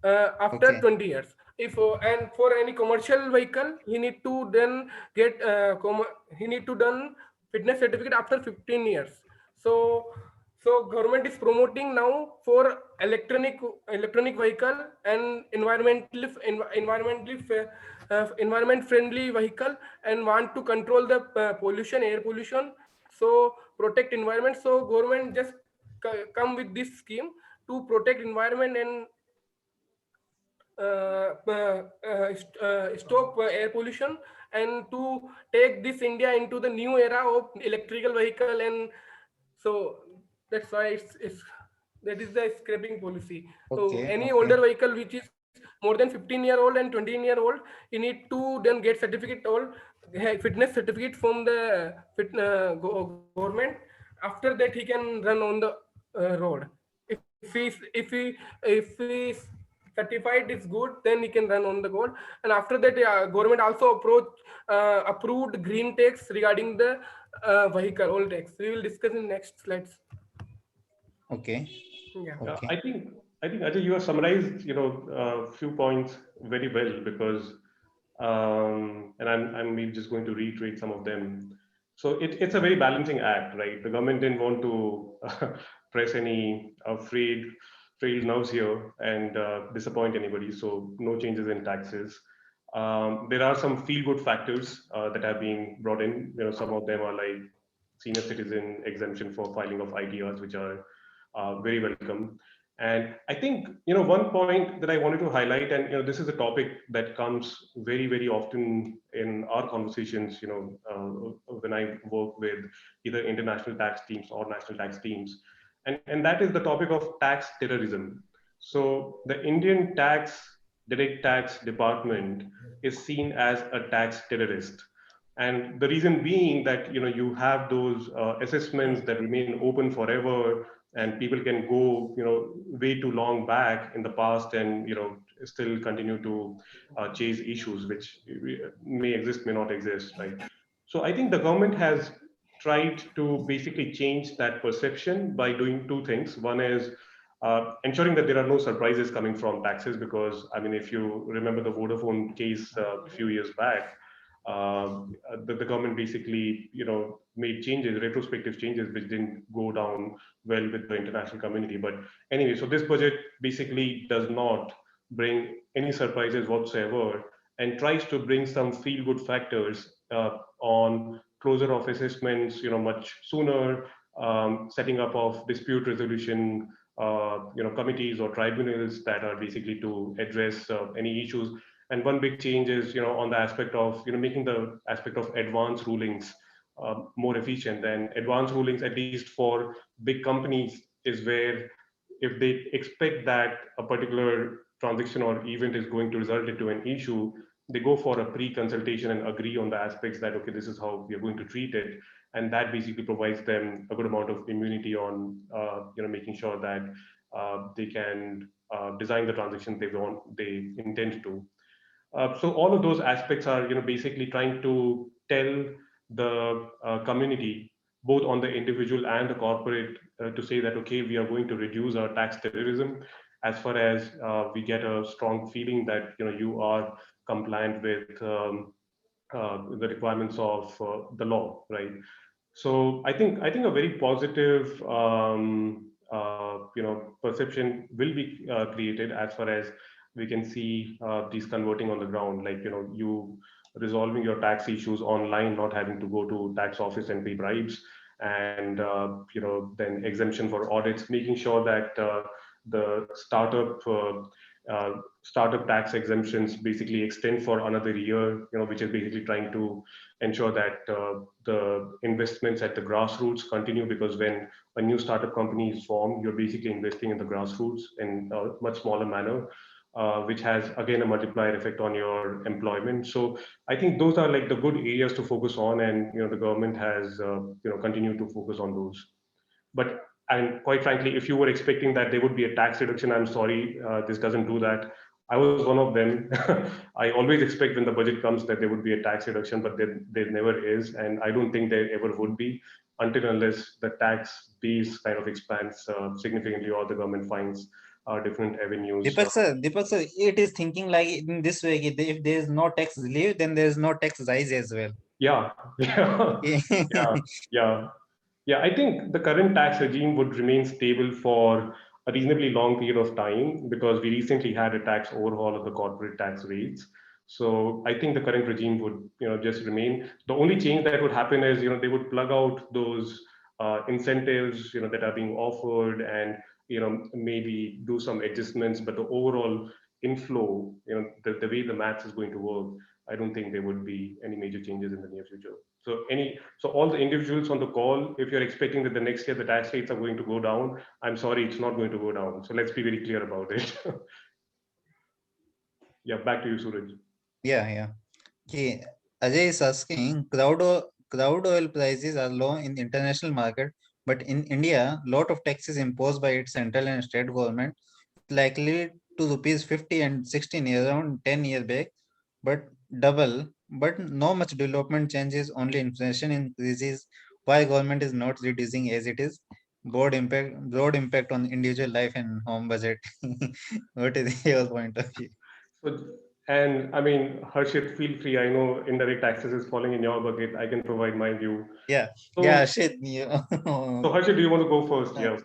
after 20 years. If and for any commercial vehicle, he need to then get done fitness certificate after 15 years. So government is promoting now for electronic vehicle and environment friendly vehicle and want to control the pollution, air pollution, so protect environment. So government just come with this scheme to protect environment and stop air pollution and to take this India into the new era of electrical vehicle. And so that's why that is the scrapping policy. So any older vehicle which is more than 15-year-old and 20-year-old, you need to then get certificate or fitness certificate from the government. After that, he can run on the road. If he certified is good, then he can run on the road. And after that, government also approved green tax regarding the vehicle, all tax. We will discuss in next slides. Okay. Yeah. Okay. I think Ajay, you have summarized a few points very well, because and I'm just going to reiterate some of them. So it's a very balancing act, right? The government didn't want to press any frayed nerves here and disappoint anybody. So no changes in taxes. There are some feel-good factors that have been brought in. Some of them are like senior citizen exemption for filing of ITES, which are very welcome. And I think, one point that I wanted to highlight, and this is a topic that comes very, very often in our conversations, when I work with either international tax teams or national tax teams, and that is the topic of tax terrorism. So the Indian direct tax department is seen as a tax terrorist. And the reason being that you have those assessments that remain open forever, and people can go way too long back in the past and still continue to chase issues which may exist, may not exist, right? So I think the government has tried to basically change that perception by doing two things. One is ensuring that there are no surprises coming from taxes, because I mean, if you remember the Vodafone case a few years back, the government basically made changes, retrospective changes, which didn't go down well with the international community. But anyway, so this budget basically does not bring any surprises whatsoever, and tries to bring some feel good factors on closure of assessments much sooner, setting up of dispute resolution committees or tribunals that are basically to address any issues. And one big change is, on the aspect of, making the aspect of advance rulings more efficient. And advance rulings, at least for big companies, is where if they expect that a particular transaction or event is going to result into an issue, they go for a pre-consultation and agree on the aspects that, okay, this is how we are going to treat it. And that basically provides them a good amount of immunity on, making sure that they can design the transaction they intend to. So all of those aspects are, basically trying to tell the community, both on the individual and the corporate, to say that, okay, we are going to reduce our tax terrorism as far as we get a strong feeling that, you are compliant with the requirements of the law, right? So I think a very positive, perception will be created as far as we can see these converting on the ground, like you resolving your tax issues online, not having to go to tax office and pay bribes, and then exemption for audits, making sure that the startup tax exemptions basically extend for another year, which is basically trying to ensure that the investments at the grassroots continue, because when a new startup company is formed, you're basically investing in the grassroots in a much smaller manner, which has again a multiplier effect on your employment. So I think those are like the good areas to focus on, and the government has continued to focus on those. But and quite frankly, if you were expecting that there would be a tax reduction, I'm sorry, this doesn't do that. I was one of them. I always expect when the budget comes that there would be a tax reduction, but there never is, and I don't think there ever would be until unless the tax base kind of expands significantly, or the government finds different avenues. Deepak sir, it is thinking like in this way: if there is no tax relief, then there is no tax rise as well. Yeah. Yeah, I think the current tax regime would remain stable for a reasonably long period of time, because we recently had a tax overhaul of the corporate tax rates. So I think the current regime would just remain. The only change that would happen is they would plug out those incentives that are being offered, and maybe do some adjustments. But the overall inflow, the way the maths is going to work, I don't think there would be any major changes in the near future. So all the individuals on the call, if you're expecting that the next year the tax rates are going to go down, I'm sorry, it's not going to go down. So let's be very clear about it. Yeah, back to you, Suraj. Yeah. Okay. Ajay is asking, crude oil prices are low in the international market, but in India, lot of taxes imposed by its central and state government, likely to rupees 50 and 16 around 10 years back, but double. But no much development changes, only inflation increases. Why government is not reducing as it is? Broad impact on individual life and home budget. What is your point of view? And I mean, Harshit, feel free. I know indirect taxes is falling in your bucket. I can provide my view. Yeah. So, Shit. So Harshit, do you want to go first? Yeah.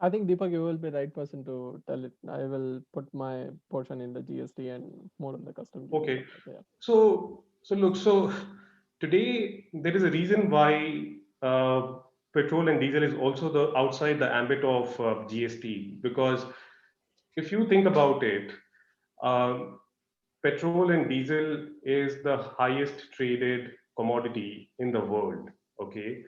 I think Deepak, you will be the right person to tell it. I will put my portion in the GST and more on the custom. Okay. Yeah. So look, so today there is a reason why petrol and diesel is also outside the ambit of GST, because if you think about it, petrol and diesel is the highest traded commodity in the world, okay?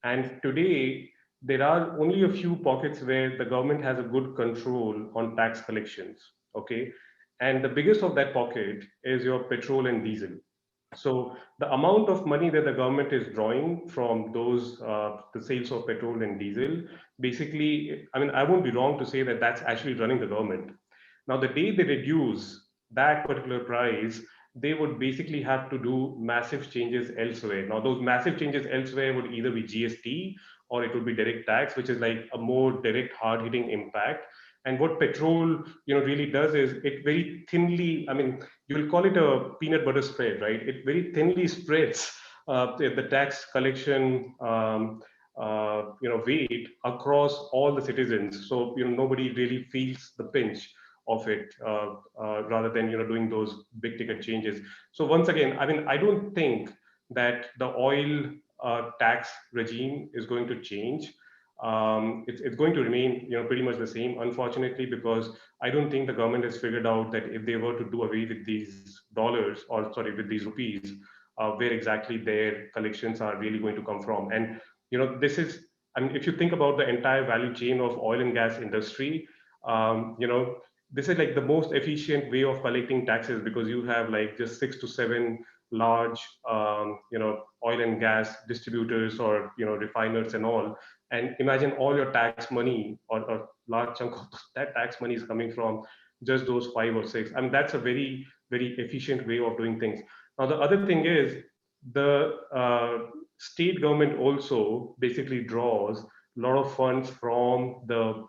And today, there are only a few pockets where the government has a good control on tax collections, okay? And the biggest of that pocket is your petrol and diesel. So the amount of money that the government is drawing from those, the sales of petrol and diesel, basically, I mean, I won't be wrong to say that that's actually running the government. Now, the day they reduce that particular price, they would basically have to do massive changes elsewhere. Now, those massive changes elsewhere would either be GST or it would be direct tax, which is like a more direct, hard-hitting impact. And what petrol, really does is it very thinly, I mean, you will call it a peanut butter spread, right? It very thinly spreads the tax collection, weight across all the citizens. So, nobody really feels the pinch of it, rather than, doing those big ticket changes. So once again, I mean, I don't think that the oil tax regime is going to change. It's going to remain, pretty much the same, unfortunately, because I don't think the government has figured out that if they were to do away with these dollars, or sorry, with these rupees, where exactly their collections are really going to come from. And this is, I mean, if you think about the entire value chain of oil and gas industry, this is like the most efficient way of collecting taxes, because you have like just 6 to 7 large, oil and gas distributors or refiners and all. And imagine all your tax money, or a large chunk of that tax money is coming from just those 5 or 6. I mean, that's a very, very efficient way of doing things. Now, the other thing is the state government also basically draws a lot of funds from the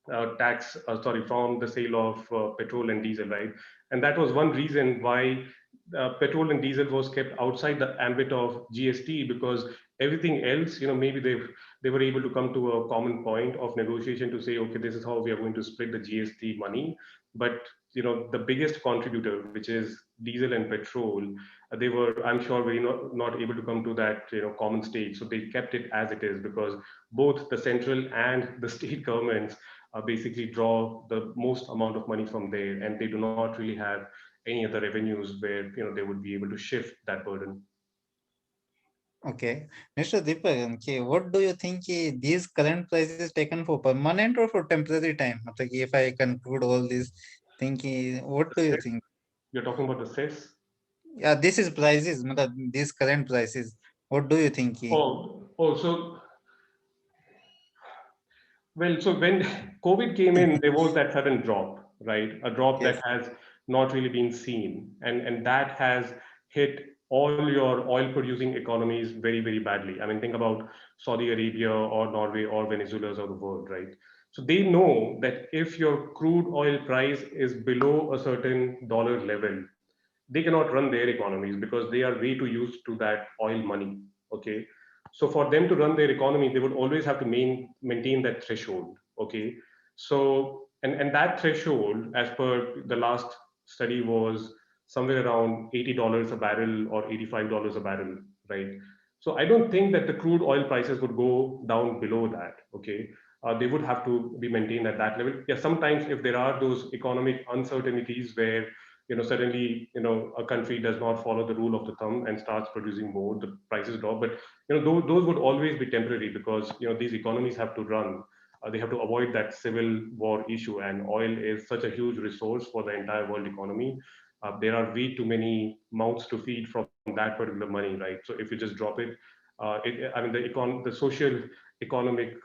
from the sale of petrol and diesel, right? And that was one reason why petrol and diesel was kept outside the ambit of GST, because everything else, maybe they were able to come to a common point of negotiation to say, okay, this is how we are going to split the GST money. But the biggest contributor, which is diesel and petrol, they were, I'm sure, very not able to come to that common stage. So they kept it as it is, because both the central and the state governments basically draw the most amount of money from there, and they do not really have any other revenues where they would be able to shift that burden. Okay, Mr. Deepak, okay, what do you think these current prices taken for permanent or for temporary time? If I conclude all this thinking, what do you think? You're talking about the cess? Yeah, this is prices, these current prices. What do you think? So well, so when COVID came in, there was that sudden drop, right? A drop Yes. that has not really been seen, and that has hit all your oil-producing economies very, very badly. I mean, think about Saudi Arabia or Norway or Venezuela's of the world, right? So they know that if your crude oil price is below a certain dollar level, they cannot run their economies, because they are way too used to that oil money, okay? So for them to run their economy, they would always have to maintain that threshold, okay? So, and that threshold, as per the last study, was somewhere around $80 a barrel or $85 a barrel, right? So I don't think that the crude oil prices would go down below that, okay? They would have to be maintained at that level. Yeah, sometimes if there are those economic uncertainties where suddenly, a country does not follow the rule of the thumb and starts producing more, the prices drop. But, those would always be temporary, because, these economies have to run. They have to avoid that civil war issue. And oil is such a huge resource for the entire world economy. There are way too many mouths to feed from that particular money, right? So if you just drop it, I mean, the social economic,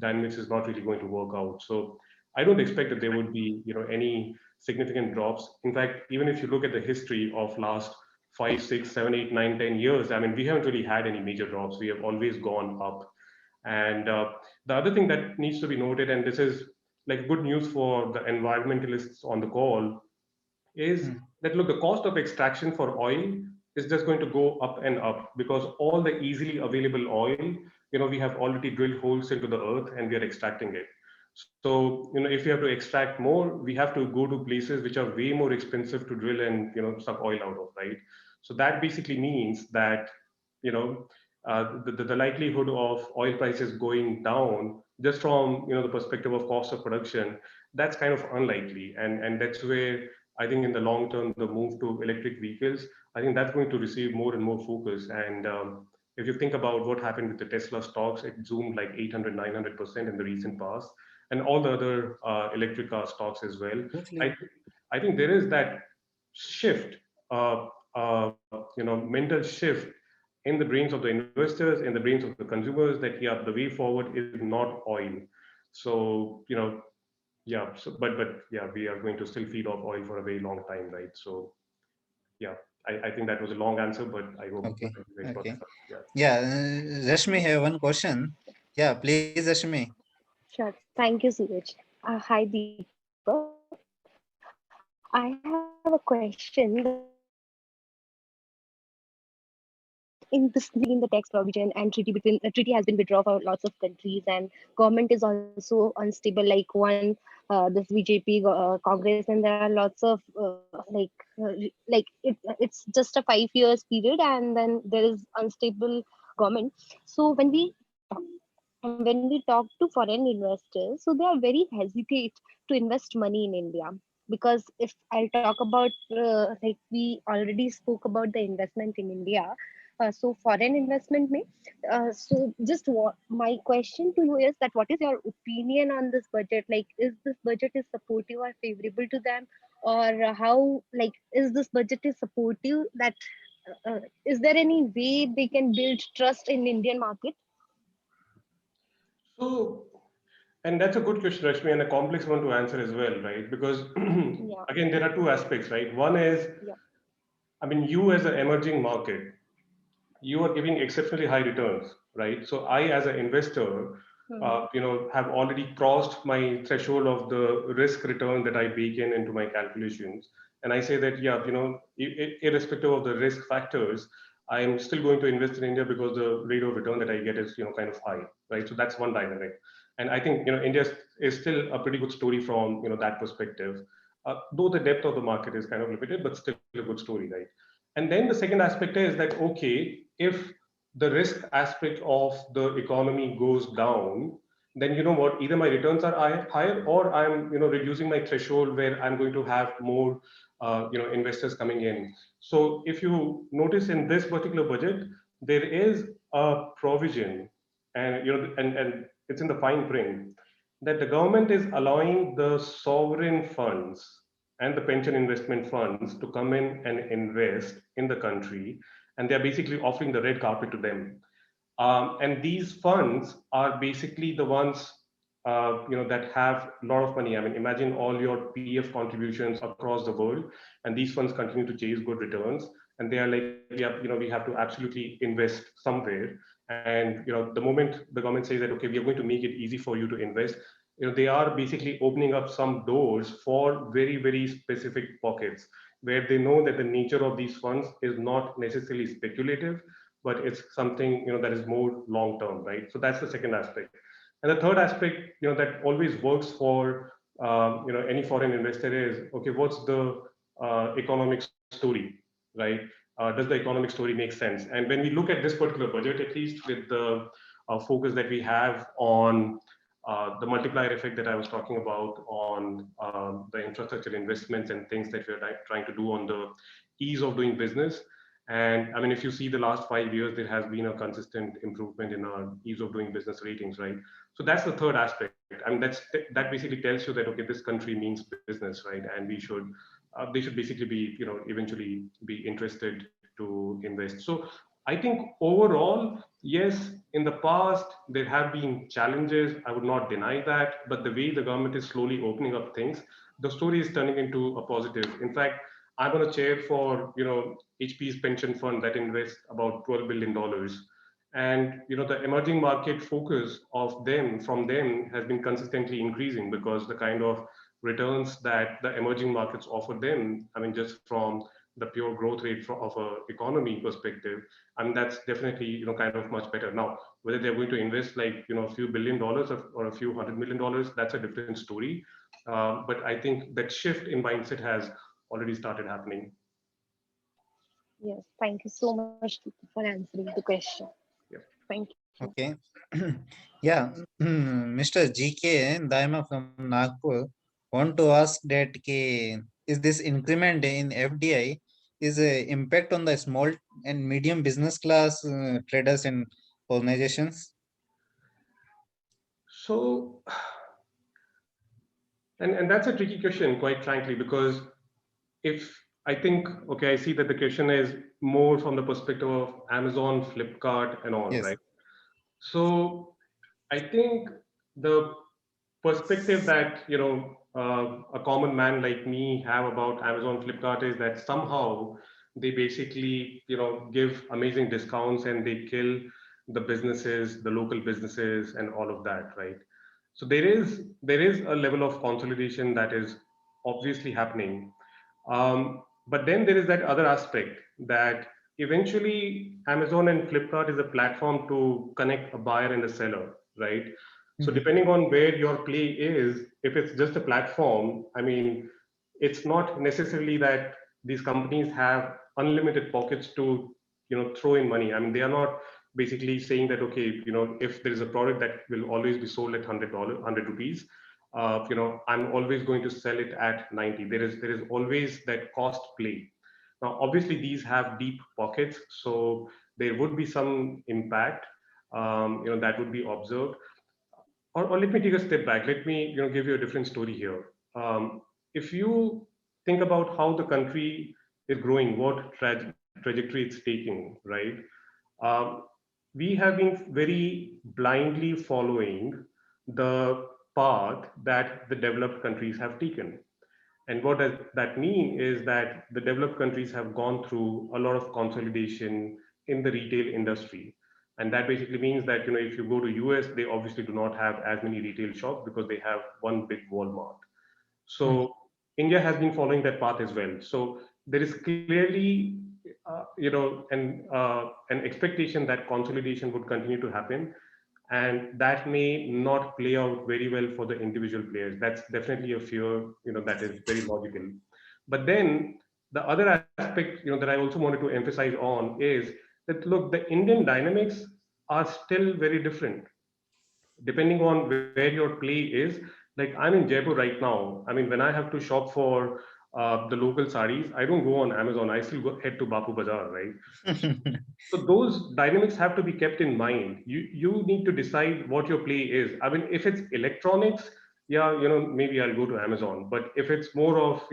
dynamics is not really going to work out. So I don't expect that there would be, any significant drops. In fact, even if you look at the history of last 5, 6, 7, 8, 9, 10 years, I mean, we haven't really had any major drops. We have always gone up. And the other thing that needs to be noted, and this is like good news for the environmentalists on the call, is that look, the cost of extraction for oil is just going to go up and up, because all the easily available oil, we have already drilled holes into the earth and we are extracting it. So, if you have to extract more, we have to go to places which are way more expensive to drill and, suck oil out of, right? So that basically means that, the likelihood of oil prices going down, just from, the perspective of cost of production, that's kind of unlikely. And that's where I think in the long term, the move to electric vehicles, I think that's going to receive more and more focus. And if you think about what happened with the Tesla stocks, it zoomed like 800, 900% in the recent past, and all the other electric car stocks as well. I think there is that shift, mental shift in the brains of the investors, in the brains of the consumers, that yeah, the way forward is not oil. So yeah. So but yeah, we are going to still feed off oil for a very long time, right? So yeah, I think that was a long answer, but I hope. Okay. Okay. Yeah. Yeah. Rashmi have one question. Yeah, please, Rashmi. Sure. Thank you, Suraj. Hi, Deepak. I have a question that in this in the tax provision and treaty between the treaty has been withdrawn for lots of countries, and government is also unstable, like one this BJP Congress, and there are lots of it's just a 5 years period, and then there is unstable government. So when we talk to foreign investors, so they are very hesitate to invest money in India, because if I'll talk about like we already spoke about the investment in India, so foreign investment may. So just what my question to you is that what is your opinion on this budget? Like, is this budget is supportive or favorable to them, or how, like, is this budget is supportive that is there any way they can build trust in Indian market? So, and that's a good question, Rashmi, and a complex one to answer as well, right? Because again, there are two aspects, right? One is, I mean, you as an emerging market, you are giving exceptionally high returns, right? So I, as an investor, have already crossed my threshold of the risk return that I bake into my calculations. And I say that, yeah, irrespective of the risk factors, I am still going to invest in India because the rate of return that I get is, kind of high, right? So that's one dynamic. And I think, India is still a pretty good story from, that perspective. Though the depth of the market is kind of limited, but still a good story, right? And then the second aspect is that, okay, if the risk aspect of the economy goes down, then you know what, either my returns are higher, or I'm reducing my threshold where I'm going to have more investors coming in. So if you notice in this particular budget, there is a provision, and and it's in the fine print, that the government is allowing the sovereign funds and the pension investment funds to come in and invest in the country, and they're basically offering the red carpet to them. And these funds are basically the ones that have a lot of money. I mean, imagine all your PF contributions across the world, and these funds continue to chase good returns, and they are like, yeah, we have to absolutely invest somewhere. And the moment the government says that, okay, we are going to make it easy for you to invest, they are basically opening up some doors for very, very specific pockets where they know that the nature of these funds is not necessarily speculative, but it's something that is more long term, right? So that's the second aspect. And the third aspect that always works for any foreign investor is, okay, what's the economic story, right? Does the economic story make sense? And when we look at this particular budget, at least with the focus that we have on the multiplier effect that I was talking about on the infrastructure investments and things that we're trying to do on the ease of doing business. And I mean, if you see the last 5 years, there has been a consistent improvement in our ease of doing business ratings, right? So that's the third aspect. I mean, that basically tells you that, okay, this country means business, right? And they should basically be, eventually be interested to invest. So I think overall, yes, in the past, there have been challenges. I would not deny that. But the way the government is slowly opening up things, the story is turning into a positive. In fact, I'm on a chair for, HP's pension fund that invests about $12 billion. And, the emerging market focus of from them has been consistently increasing, because the kind of returns that the emerging markets offer them, I mean, just from the pure growth rate of a economy perspective, I mean, that's definitely, kind of much better. Now, whether they're going to invest like, a few $1 billion or a few $100 million, that's a different story. But I think that shift in mindset has already started happening. Yes, thank you so much for answering the question. Yeah. Thank you. Okay. Yeah, Mr. Gst Dayama from Nagpur want to ask that is this increment in FDI is a impact on the small and medium business class traders and organizations? So, and that's a tricky question, quite frankly, because if I think, okay, I see that the question is more from the perspective of Amazon, Flipkart, and all, Yes. right? So I think the perspective that a common man like me have about Amazon, Flipkart is that somehow they basically give amazing discounts and they kill the businesses, the local businesses, and all of that, right? So there is a level of consolidation that is obviously happening, but then there is that other aspect that eventually Amazon and Flipkart is a platform to connect a buyer and a seller, right? So depending on where your play is, if it's just a platform, I mean, it's not necessarily that these companies have unlimited pockets to throw in money. I mean, they are not basically saying that, okay, if there is a product that will always be sold at $100 I'm always going to sell it at 90. There is always that cost play. Now obviously these have deep pockets, so there would be some impact that would be observed. Or let me take a step back. Let me give you a different story here. If you think about how the country is growing, what trajectory it's taking, right? Um, we have been very blindly following the path that the developed countries have taken. And what does that mean is that the developed countries have gone through a lot of consolidation in the retail industry. And that basically means that if you go to US, they obviously do not have as many retail shops because they have one big Walmart. So India has been following that path as well. So there is clearly, an expectation that consolidation would continue to happen, and that may not play out very well for the individual players. That's definitely a fear, that is very logical. But then the other aspect, that I also wanted to emphasize on is that look, the Indian dynamics are still very different depending on where your play is. Like I'm in Jaipur right now. I mean, when I have to shop for the local saris, I don't go on Amazon. I still head to Bapu Bazaar, right? So those dynamics have to be kept in mind. You need to decide what your play is. I mean, if it's electronics, yeah, maybe I'll go to Amazon. But if it's more of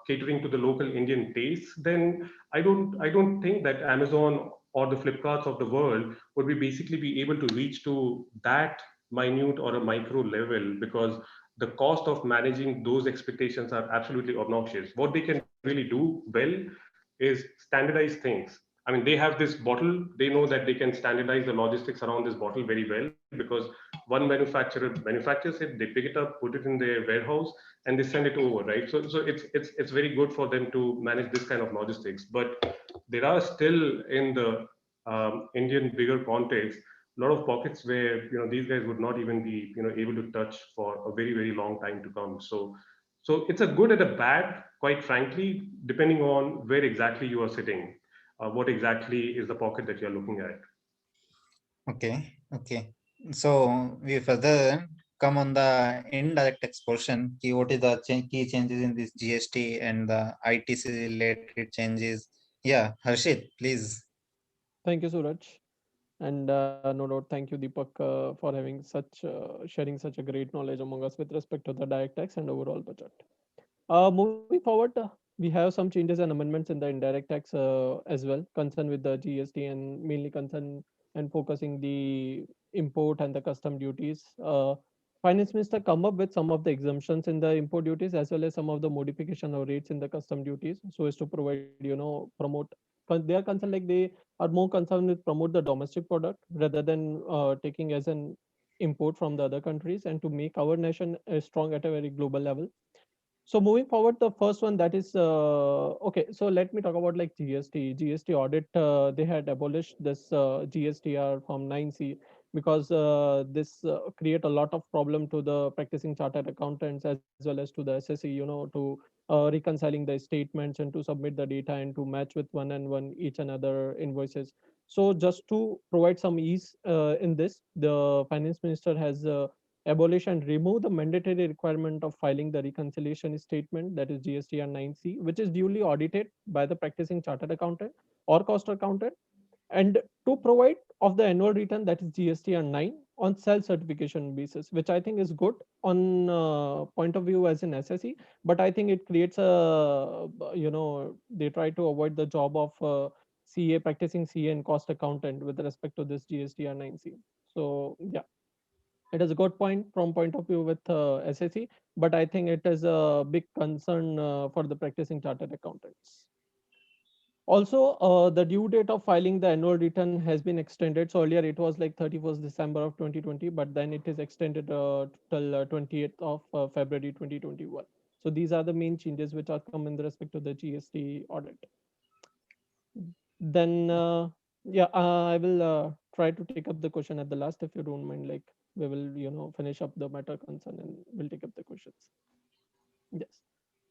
catering to the local Indian tastes, then I don't think that Amazon or the Flipkarts of the world would be basically be able to reach to that minute or a micro level, because the cost of managing those expectations are absolutely obnoxious. What they can really do well is standardize things. I mean, they have this bottle, they know that they can standardize the logistics around this bottle very well, because one manufacturer manufactures it, they pick it up, put it in their warehouse, and they send it over, right? So it's very good for them to manage this kind of logistics. But there are still in the Indian bigger context a lot of pockets where these guys would not even be able to touch for a very very long time to come. So it's a good and a bad, quite frankly, depending on where exactly you are sitting, what exactly is the pocket that you're looking at. Okay. So we further come on the indirect tax portion. What is the key changes in this GST and the ITC related changes? Yeah, Harshit, please. Thank you, Suraj. And no doubt, thank you, Deepak, for having sharing such a great knowledge among us with respect to the direct tax and overall budget. Moving forward, we have some changes and amendments in the indirect tax as well, concern with the GST and mainly concern and focusing the import and the custom duties. Finance Minister come up with some of the exemptions in the import duties as well as some of the modification of rates in the custom duties, so as to provide, promote. They are concerned like they are more concerned with promote the domestic product rather than taking as an import from the other countries, and to make our nation strong at a very global level. So moving forward, the first one that is okay. So let me talk about like GST audit. They had abolished this GSTR from 9C because this create a lot of problem to the practicing chartered accountants as well as to the SSE. To reconciling the statements and to submit the data and to match with one and one each another invoices. So just to provide some ease in this, the finance minister has abolish and remove the mandatory requirement of filing the reconciliation statement, that is GSTR 9C, which is duly audited by the practicing chartered accountant or cost accountant, and to provide of the annual return, that is GSTR 9, on self-certification basis, which I think is good on point of view as an SSE, but I think it creates a, they try to avoid the job of CA, practicing CA and cost accountant with respect to this GSTR 9C. So yeah, it is a good point from point of view with SSE, but I think it is a big concern for the practicing chartered accountants. Also, the due date of filing the annual return has been extended. So earlier it was like 31st December of 2020, but then it is extended till 28th of February 2021. So these are the main changes which are come in respect to the GST audit. Then, yeah, I will try to take up the question at the last, if you don't mind. Like we will, finish up the matter concern and we'll take up the questions. Yes.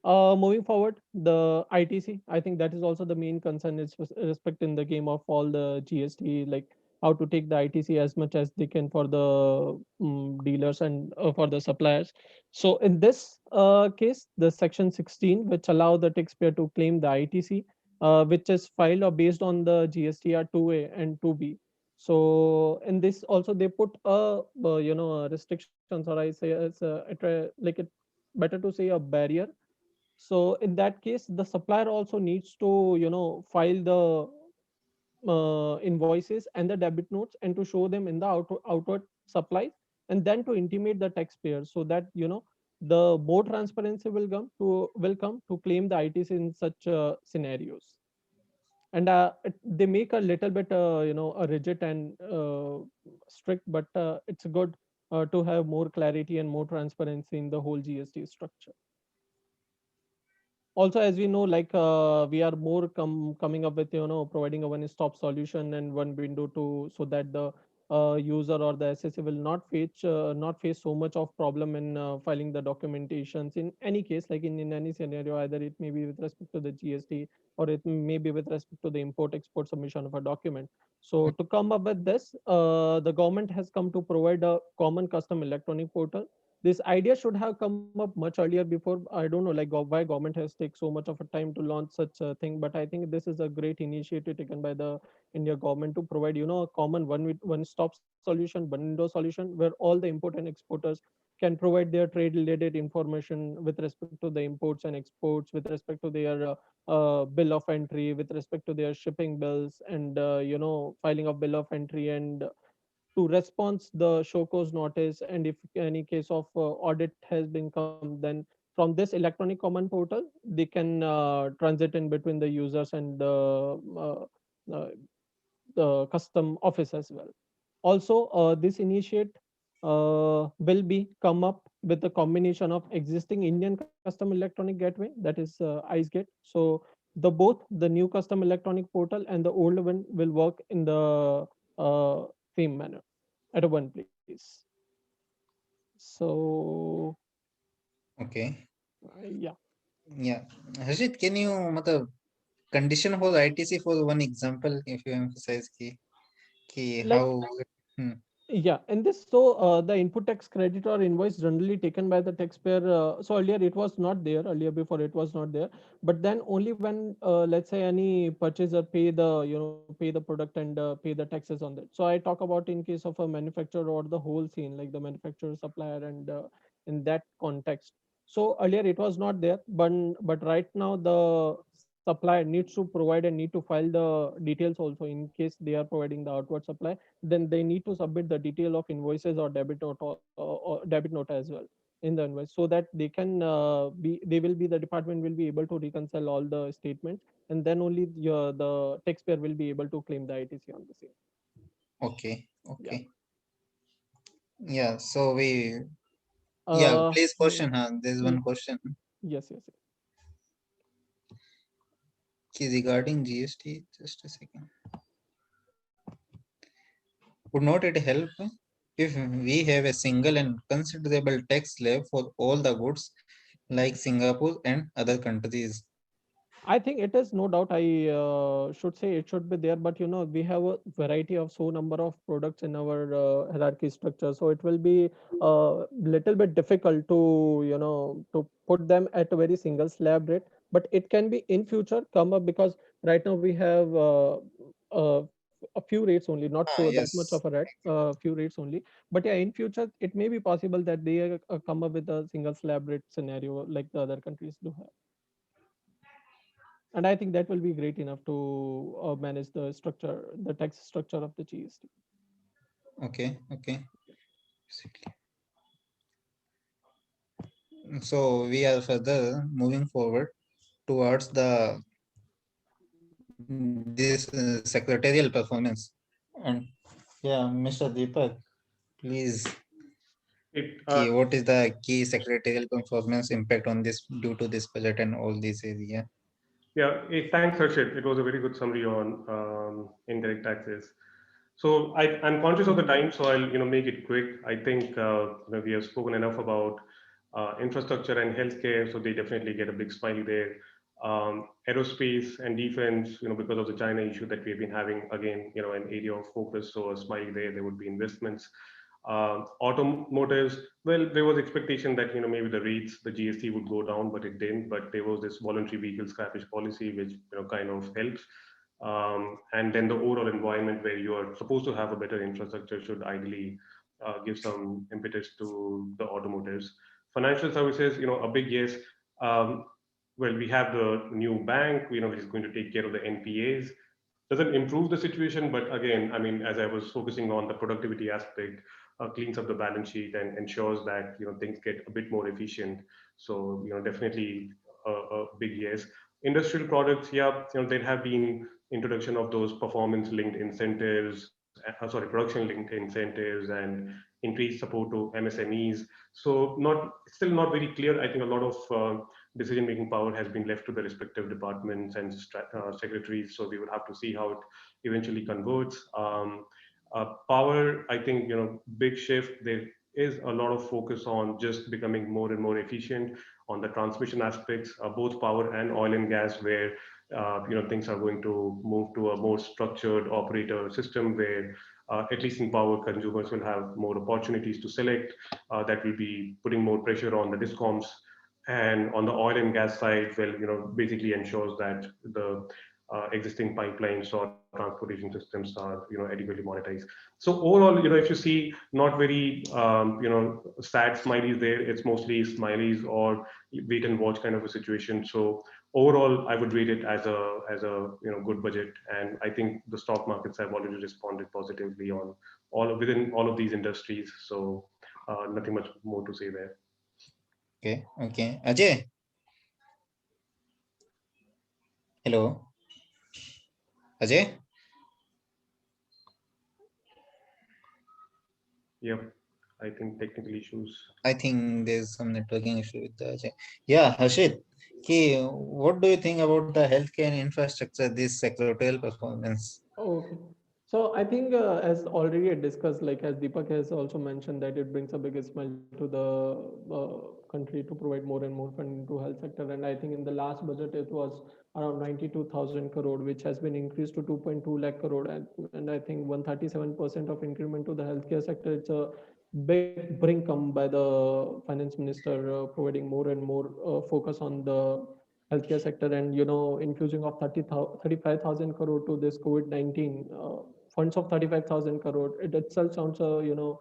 Moving forward, the ITC, I think that is also the main concern is respect in the game of all the GST, like how to take the ITC as much as they can for the dealers and for the suppliers. So in this case, the section 16, which allow the taxpayer to claim the ITC, which is filed or based on the GSTR 2A and 2B. So in this also they put restrictions, or I say like it better to say a barrier. So in that case, the supplier also needs to, file the invoices and the debit notes and to show them in the outward supplies, and then to intimate the taxpayer so that, the more transparency will come to claim the ITC in such scenarios. And they make a little bit, a rigid and strict, but it's good to have more clarity and more transparency in the whole GST structure. Also, as we know, like we are more coming up with, providing a one-stop solution and one window to, so that the user or the SSA will not face so much of problem in filing the documentations in any case, like in any scenario, either it may be with respect to the GST or it may be with respect to the import export submission of a document. So to come up with this, the government has come to provide a common custom electronic portal. This idea should have come up much earlier before. I don't know, like why government has taken so much of a time to launch such a thing, but I think this is a great initiative taken by the India government to provide, a common one-stop solution, one window solution, where all the import and exporters can provide their trade related information with respect to the imports and exports, with respect to their bill of entry, with respect to their shipping bills, and filing of bill of entry, and to respond the show cause notice, and if any case of audit has been come, then from this electronic common portal they can transit in between the users and the custom office as well. Also, this initiate will be come up with a combination of existing Indian custom electronic gateway, that is IceGate. So the both the new custom electronic portal and the old one will work in the same manner at a one place. So Okay. Yeah. Yeah. Harshit, can you condition for the ITC for one example, if you emphasize Like, how? Yeah, in this, so the input tax credit or invoice generally taken by the taxpayer. So earlier it was not there. Earlier before it was not there, but then only when let's say any purchaser pay the pay the product and pay the taxes on that. So I talk about in case of a manufacturer or the whole scene, like the manufacturer, supplier, and in that context. So earlier it was not there, but right now the supplier needs to provide and need to file the details also in case they are providing the outward supply, then they need to submit the detail of invoices or debit note or debit note as well in the invoice, so that they can they will be the department will be able to reconcile all the statements, and then only the taxpayer will be able to claim the ITC on the same. Okay. Yeah. Yeah. So please question. There's one question. Yes. Regarding GST, just a second. Would not it help if we have a single and considerable tax slab for all the goods like Singapore and other countries? I think it is no doubt. I should say it should be there, but we have a variety of number of products in our hierarchy structure, so it will be little bit difficult to to put them at a very single slab rate. But it can be in future come up, because right now we have a few rates only, not so that much of a Yes. rate, few rates only. But yeah, in future it may be possible that they come up with a single slab rate scenario like the other countries do have. And I think that will be great enough to manage the structure, the tax structure of the GST. Okay. Okay. So we are further moving forward towards the this secretarial performance. And yeah, Mr. Deepak, please. What is the key secretarial performance impact on this due to this budget and all these area? Yeah, thanks, Harshit. It was a very good summary on indirect taxes. So I'm conscious of the time, so I'll make it quick. I think we have spoken enough about infrastructure and healthcare, so they definitely get a big smiley there. Aerospace and defense, because of the China issue that we've been having, again, an area of focus, so a smiley there. There would be investments. Automotives, well, there was expectation that maybe the rates, the GST would go down, but it didn't. But there was this voluntary vehicle scrappage policy, which kind of helps. And then the overall environment where you are supposed to have a better infrastructure should ideally give some impetus to the automotives. Financial services, a big yes. Um, well, we have the new bank, which is going to take care of the NPAs. Doesn't improve the situation, but again, I mean, as I was focusing on the productivity aspect, cleans up the balance sheet and ensures that things get a bit more efficient. So definitely a big yes. Industrial products, yeah, there have been introduction of those performance linked incentives, production linked incentives, and increased support to MSMEs. So still not very clear. I think a lot of decision making power has been left to the respective departments and secretaries. So we will have to see how it eventually converts. Power, I think, big shift. There is a lot of focus on just becoming more and more efficient on the transmission aspects, both power and oil and gas, where things are going to move to a more structured operator system where at least in power, consumers will have more opportunities to select. That will be putting more pressure on the discoms. And on the oil and gas side, well, basically ensures that the existing pipelines or transportation systems are, adequately monetized. So overall, if you see, not very, sad smileys there. It's mostly smileys or wait and watch kind of a situation. So overall, I would rate it as a good budget, and I think the stock markets have already responded positively on within all of these industries. So nothing much more to say there. Okay. Okay. Ajay. Hello. Ajay. Yep. I think technical issues. I think there's some networking issue with Ajay. Yeah, Harshit. Okay, what do you think about the healthcare infrastructure, this secretarial performance? Okay. So I think as already discussed, like as Deepak has also mentioned, that it brings a big smile to the country to provide more and more funding to health sector. And I think in the last budget, it was around 92,000 crore, which has been increased to 2.2 lakh crore. And I think 137% of increment to the healthcare sector. It's a big bring come by the finance minister, providing more and more focus on the healthcare sector, and infusing of 35,000 crore to this COVID-19 funds of 35,000 crore. It itself sounds a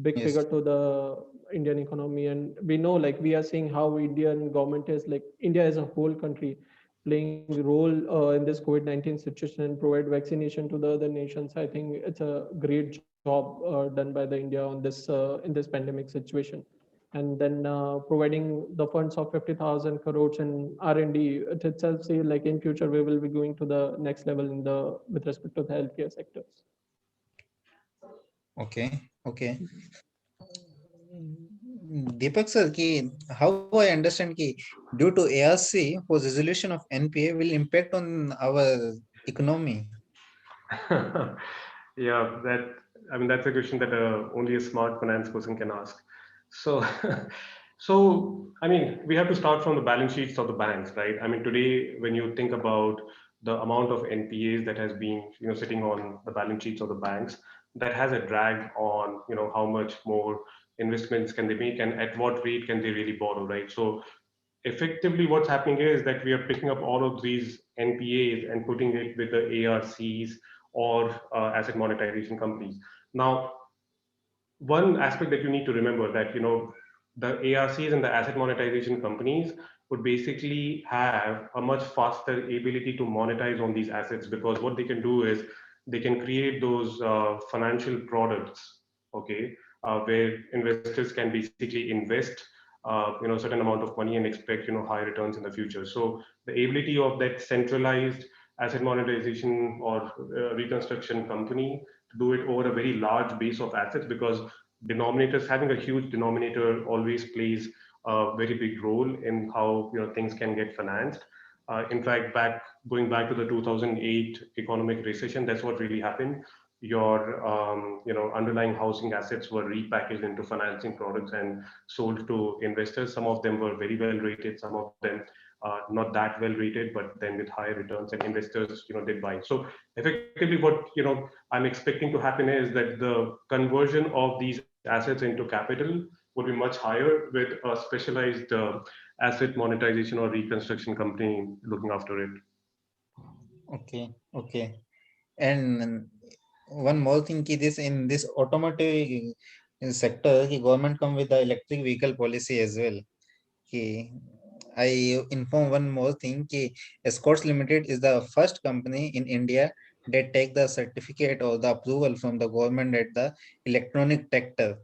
big figure to the Indian economy. And we know, like, we are seeing how Indian government is, like, India as a whole country playing role in this COVID-19 situation and provide vaccination to the other nations. I think it's a great job done by the India on this in this pandemic situation. And then providing the funds of 50,000 crores in R&D, it itself say, like, in future we will be going to the next level in the with respect to the healthcare sectors. Okay. Okay. Deepak sir, how I understand due to ARC for resolution of NPA will impact on our economy. Yeah, that's a question that only a smart finance person can ask. So, So, I mean, we have to start from the balance sheets of the banks, right? I mean, today, when you think about the amount of NPAs that has been, sitting on the balance sheets of the banks, that has a drag on, how much more investments can they make and at what rate can they really borrow, right? So, effectively, what's happening is that we are picking up all of these NPAs and putting it with the ARCs or asset monetization companies. Now, one aspect that you need to remember that the ARCs and the asset monetization companies would basically have a much faster ability to monetize on these assets, because what they can do is they can create those financial products, okay, where investors can basically invest a certain amount of money and expect high returns in the future. So the ability of that centralized asset monetization or reconstruction company to do it over a very large base of assets, because denominators, having a huge denominator always plays a very big role in how things can get financed. In fact, going back to the 2008 economic recession, that's what really happened. Your underlying housing assets were repackaged into financing products and sold to investors. Some of them were very well rated, some of them not that well rated, but then with higher returns, and investors did buy. So effectively, what I'm expecting to happen is that the conversion of these assets into capital would be much higher with a specialized asset monetization or reconstruction company looking after it. Okay. And one more thing, this in this automotive sector, the government come with the electric vehicle policy as well. I inform one more thing, Escorts Limited is the first company in India that take the certificate or the approval from the government at the electronic tractor.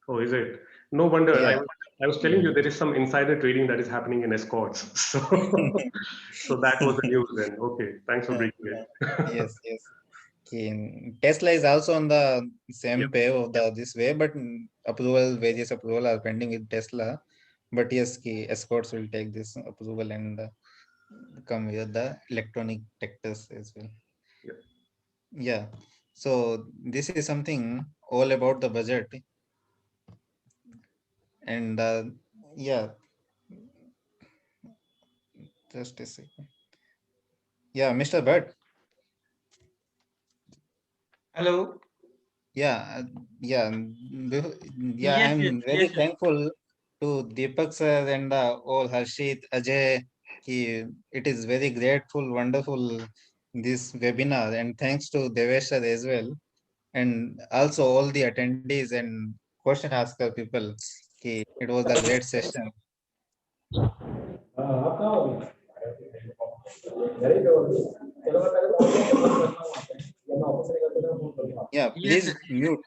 Oh, is it? No wonder. Yeah. I was telling you there is some insider trading that is happening in escorts. So, so that was the news then. Okay, thanks for breaking it. Yes. Tesla is also on the same pay of this way, but various approval are pending with Tesla. But yes, escorts will take this approval and come with the electronic tractors as well. Yeah. So this is something all about the budget. And yeah, just a second. Yeah, Mr. Bhatt. Hello. I'm Yes, very thankful to Deepak sir and all Harshit, Ajay. It is very grateful, wonderful this webinar, and thanks to Devesh sir as well, and also all the attendees and question asker people. It was a great session. Yeah, please mute.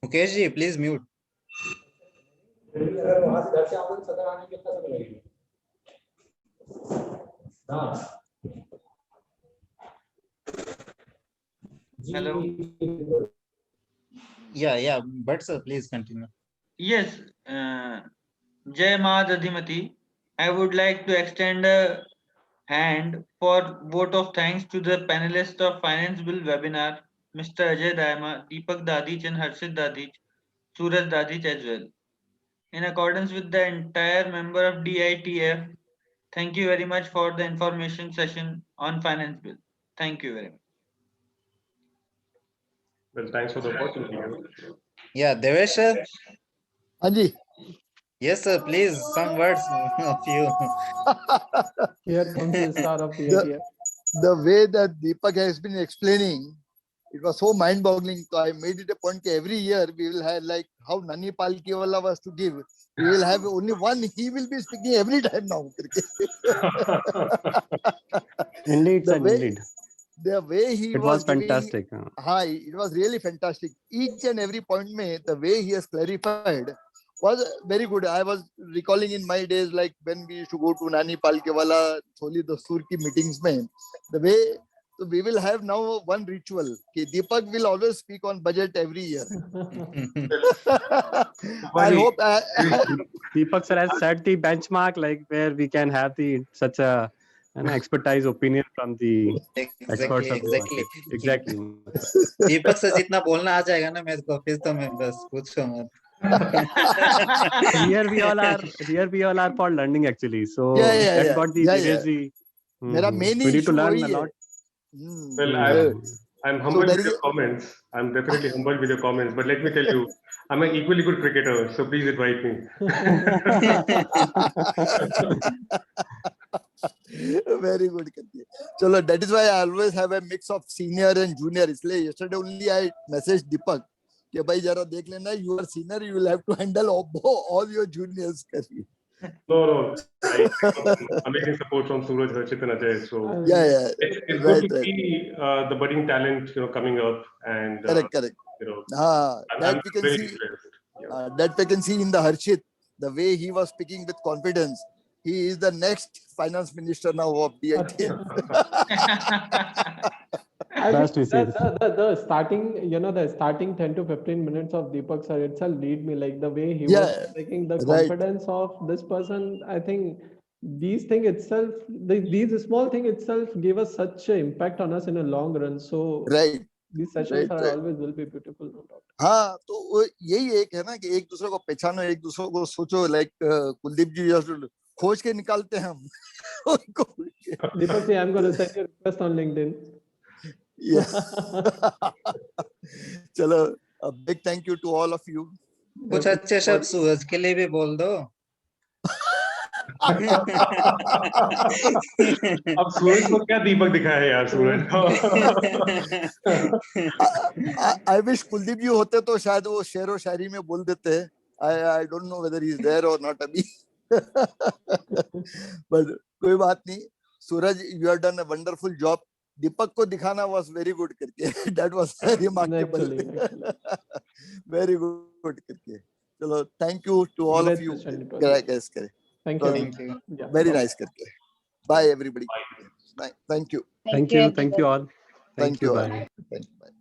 Mukesh ji, please mute. Hello. Yeah, but sir, please continue. Yes, Jai Ma Dadhimati. I would like to extend a hand for vote of thanks to the panelists of Finance Bill webinar, Mr. Ajay Dayama, Deepak Dadhich and Harshit Dadhich, Suraj Dadhich as well. In accordance with the entire member of DITF, thank you very much for the information session on Finance Bill. Thank you very much. Well, thanks for the opportunity. Yeah, Devesh sir. Anji. Yes, sir. Please, some words of you. Here comes the star of the idea. The way that Deepak has been explaining, it was so mind-boggling. So I made it a point that every year we will have, like how Nani Palkiwala was to give, we will have only one. He will be speaking every time now. Indeed, indeed. The way he was fantastic. It was really fantastic. Each and every point, the way he has clarified was very good. I was recalling in my days, like when we used to go to Nani Palkewala, Soli Dastur ki meetings, the way. So we will have now one ritual. Deepak will always speak on budget every year. I hope Deepak sir has set the benchmark, like where we can have such an expertise opinion from the experts of the market. Exactly. Deepak sir जितना बोलना आ जाएगा ना मेरे को फिर तो मैं बस पूछो मत. Here we all are for learning actually. So Yeah. thank God the Devesh ji. मेरा main We need to issue learn वही a है. lot. Well, I'm humbled with your comments. I'm definitely humbled with your comments. But let me tell you, I'm an equally good cricketer. So please invite me. Very good. Chalo, that is why I always have a mix of senior and junior. इसलिए yesterday only I messaged Deepak कि भाई जरा देख लेना, you are senior, you will have to handle all your juniors. No. Amazing support from Suraj, Harshit, and Ajay. So Yeah. It's good to see the budding talent, coming up, and Correct. I'm That we can very see. impressed. Yeah. That we can see in the Harshit, the way he was speaking with confidence. He is the next finance minister now of DITF. I think the starting, the starting 10 to 15 minutes of Deepak sir itself lead me, like the way he was taking the confidence of this person. I think these thing itself, these small thing itself gave us such an impact on us in a long run. So these sessions are always will be beautiful, no doubt. हाँ, तो यही एक है ना कि एक दूसरे को पहचानो, एक दूसरे को सोचो. लाइक कुलदीप जी खोज के निकालते हैं हम. Deepak ji, I'm going to send you a request on LinkedIn. Yeah. चलो, a big thank you to all of you. कुछ अच्छे शब्द सूरज के लिए भी बोल दो. अब सूरज को क्या दीपक दिखाया यार सूरज को. I wish कुलदीप जी होते तो शायद वो शेरो शायरी में बोल देते. I don't know whether he's there or not अभी. But कोई बात नहीं. सूरज, you have done a wonderful job. दीपक को दिखाना was very good करके. That was remarkable. Very good करके. चलो, thank you to all of you. Guys, thank you. Very nice करके. Bye everybody. Thank you. Thank you all. Thank you. Bye. Thank you. Bye.